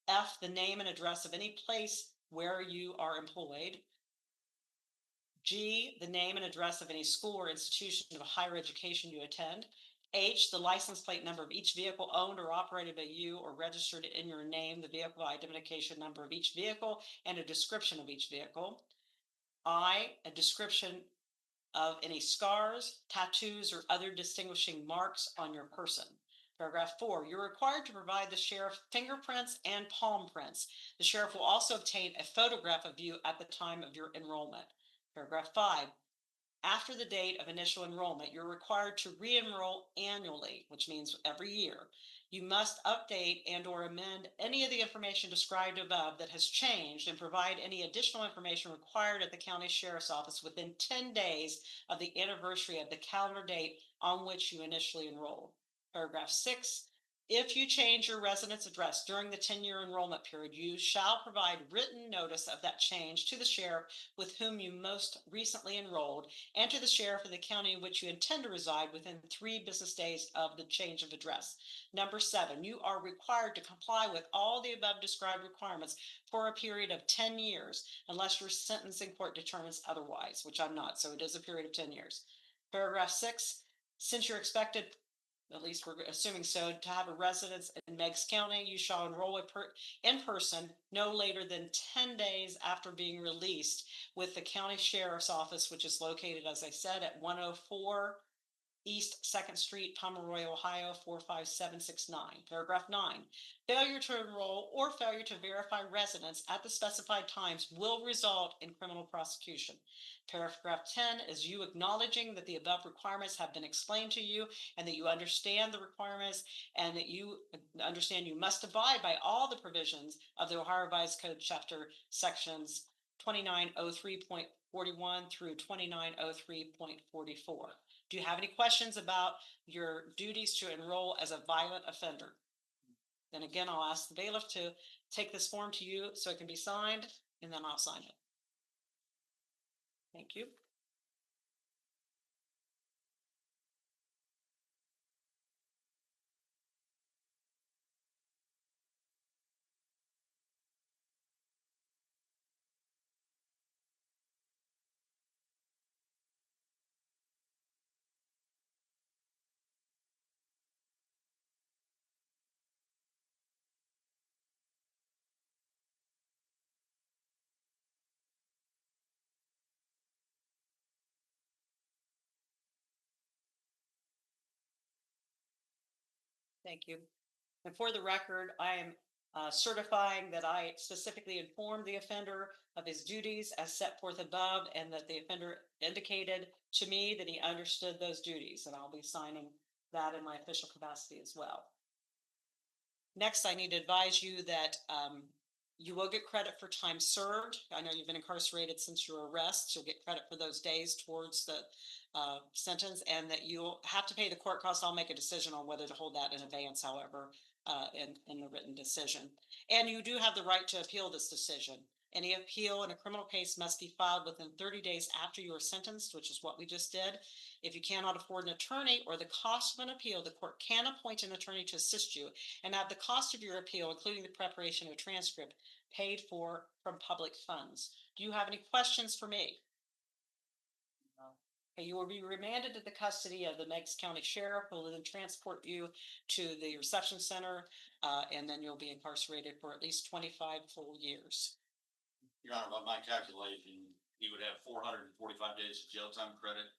F, the name and address of any place where you are employed, G, the name and address of any school or institution of higher education you attend, H, the license plate number of each vehicle owned or operated by you or registered in your name, the vehicle identification number of each vehicle, and a description of each vehicle, I, a description of any scars, tattoos, or other distinguishing marks on your person. Paragraph 4, you're required to provide the sheriff fingerprints and palm prints. The sheriff will also obtain a photograph of you at the time of your enrollment. Paragraph 5, after the date of initial enrollment, you're required to re-enroll annually, which means every year. You must update and or amend any of the information described above that has changed and provide any additional information required at the county sheriff's office within 10 days of the anniversary of the calendar date on which you initially enrolled. Paragraph 6, if you change your residence address during the 10-year enrollment period, you shall provide written notice of that change to the sheriff with whom you most recently enrolled and to the sheriff of the county in which you intend to reside within 3 business days of the change of address. Number 7, you are required to comply with all the above described requirements for a period of 10 years, unless your sentencing court determines otherwise, which I'm not, so it is a period of 10 years. Paragraph 6, since you're expected at least we're assuming so, to have a residence in Meigs County, you shall enroll in person no later than 10 days after being released with the county sheriff's office, which is located, as I said, at 104 East Second Street, Pomeroy, Ohio, 45769. Paragraph 9, failure to enroll or failure to verify residence at the specified times will result in criminal prosecution. Paragraph 10 is you acknowledging that the above requirements have been explained to you and that you understand the requirements and that you understand you must abide by all the provisions of the Ohio Revised Code chapter sections 2903.41 through 2903.44. Do you have any questions about your duties to enroll as a violent offender? Then again, I'll ask the bailiff to take this form to you so it can be signed, and then I'll sign it. Thank you. Thank you. And for the record, I am certifying that I specifically informed the offender of his duties as set forth above and that the offender indicated to me that he understood those duties, and I'll be signing that in my official capacity as well. Next, I need to advise you that you will get credit for time served. I know you've been incarcerated since your arrest. You'll get credit for those days towards the sentence, and that you'll have to pay the court costs. I'll make a decision on whether to hold that in advance, however, in the written decision. And you do have the right to appeal this decision. Any appeal in a criminal case must be filed within 30 days after you are sentenced, which is what we just did. If you cannot afford an attorney or the cost of an appeal, the court can appoint an attorney to assist you and have the cost of your appeal, including the preparation of a transcript, paid for from public funds. Do you have any questions for me? Okay, you will be remanded to the custody of the Meigs County Sheriff, who will then transport you to the reception center, and then you'll be incarcerated for at least 25 full years. Your Honor, by my calculation, he would have 445 days of jail time credit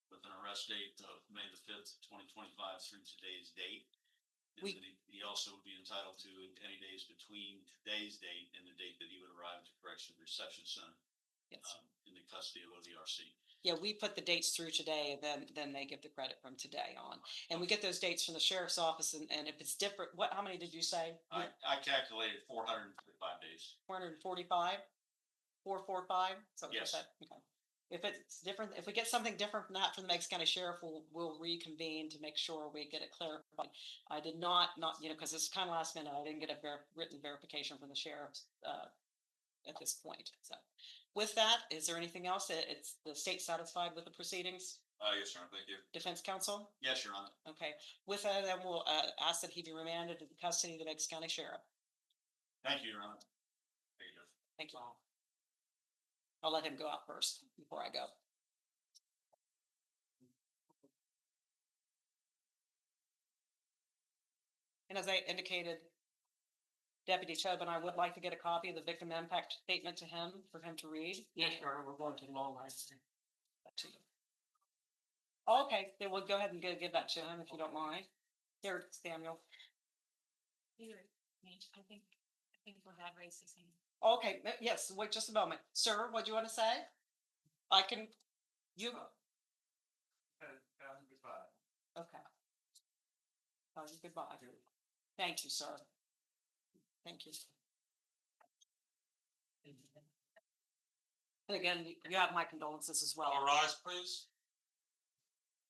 with an arrest date of May the 5th, 2025 through today's date. And then he also would be entitled to any days between today's date and the date that he would arrive at the Correctional Reception Center. Yes. In the custody of ODRC. Yeah, we put the dates through today, and then they give the credit from today on. And we get those dates from the sheriff's office, and if it's different, how many did you say? I calculated 445 days. 445? 445? Yes. Okay. If it's different, if we get something different from that from the Meigs County Sheriff, we'll reconvene to make sure we get it clarified. I did not, because it's kind of last minute, I didn't get a written verification from the sheriff at this point. So with that, is there anything else? It's the state satisfied with the proceedings? Yes, Your Honor, thank you. Defense counsel? Yes, Your Honor. Okay. With that, then we'll ask that he be remanded to the custody of the Meigs County Sheriff. Thank you, Your Honor. Thank you. Thank you. I'll let him go out first before I go. And as I indicated, Deputy Chubb and I would like to get a copy of the victim impact statement to him for him to read. Yes, Your Honor, we're going to Law&Crime. That to you. Okay, then we'll go ahead and give that to him if you don't mind. Here, Samuel. I think we'll have races. Okay, yes, wait just a moment. Sir, what do you want to say? I can, you. Goodbye. Okay. Goodbye. Thank you, sir. Thank you. And again, you have my condolences as well. All rise, please.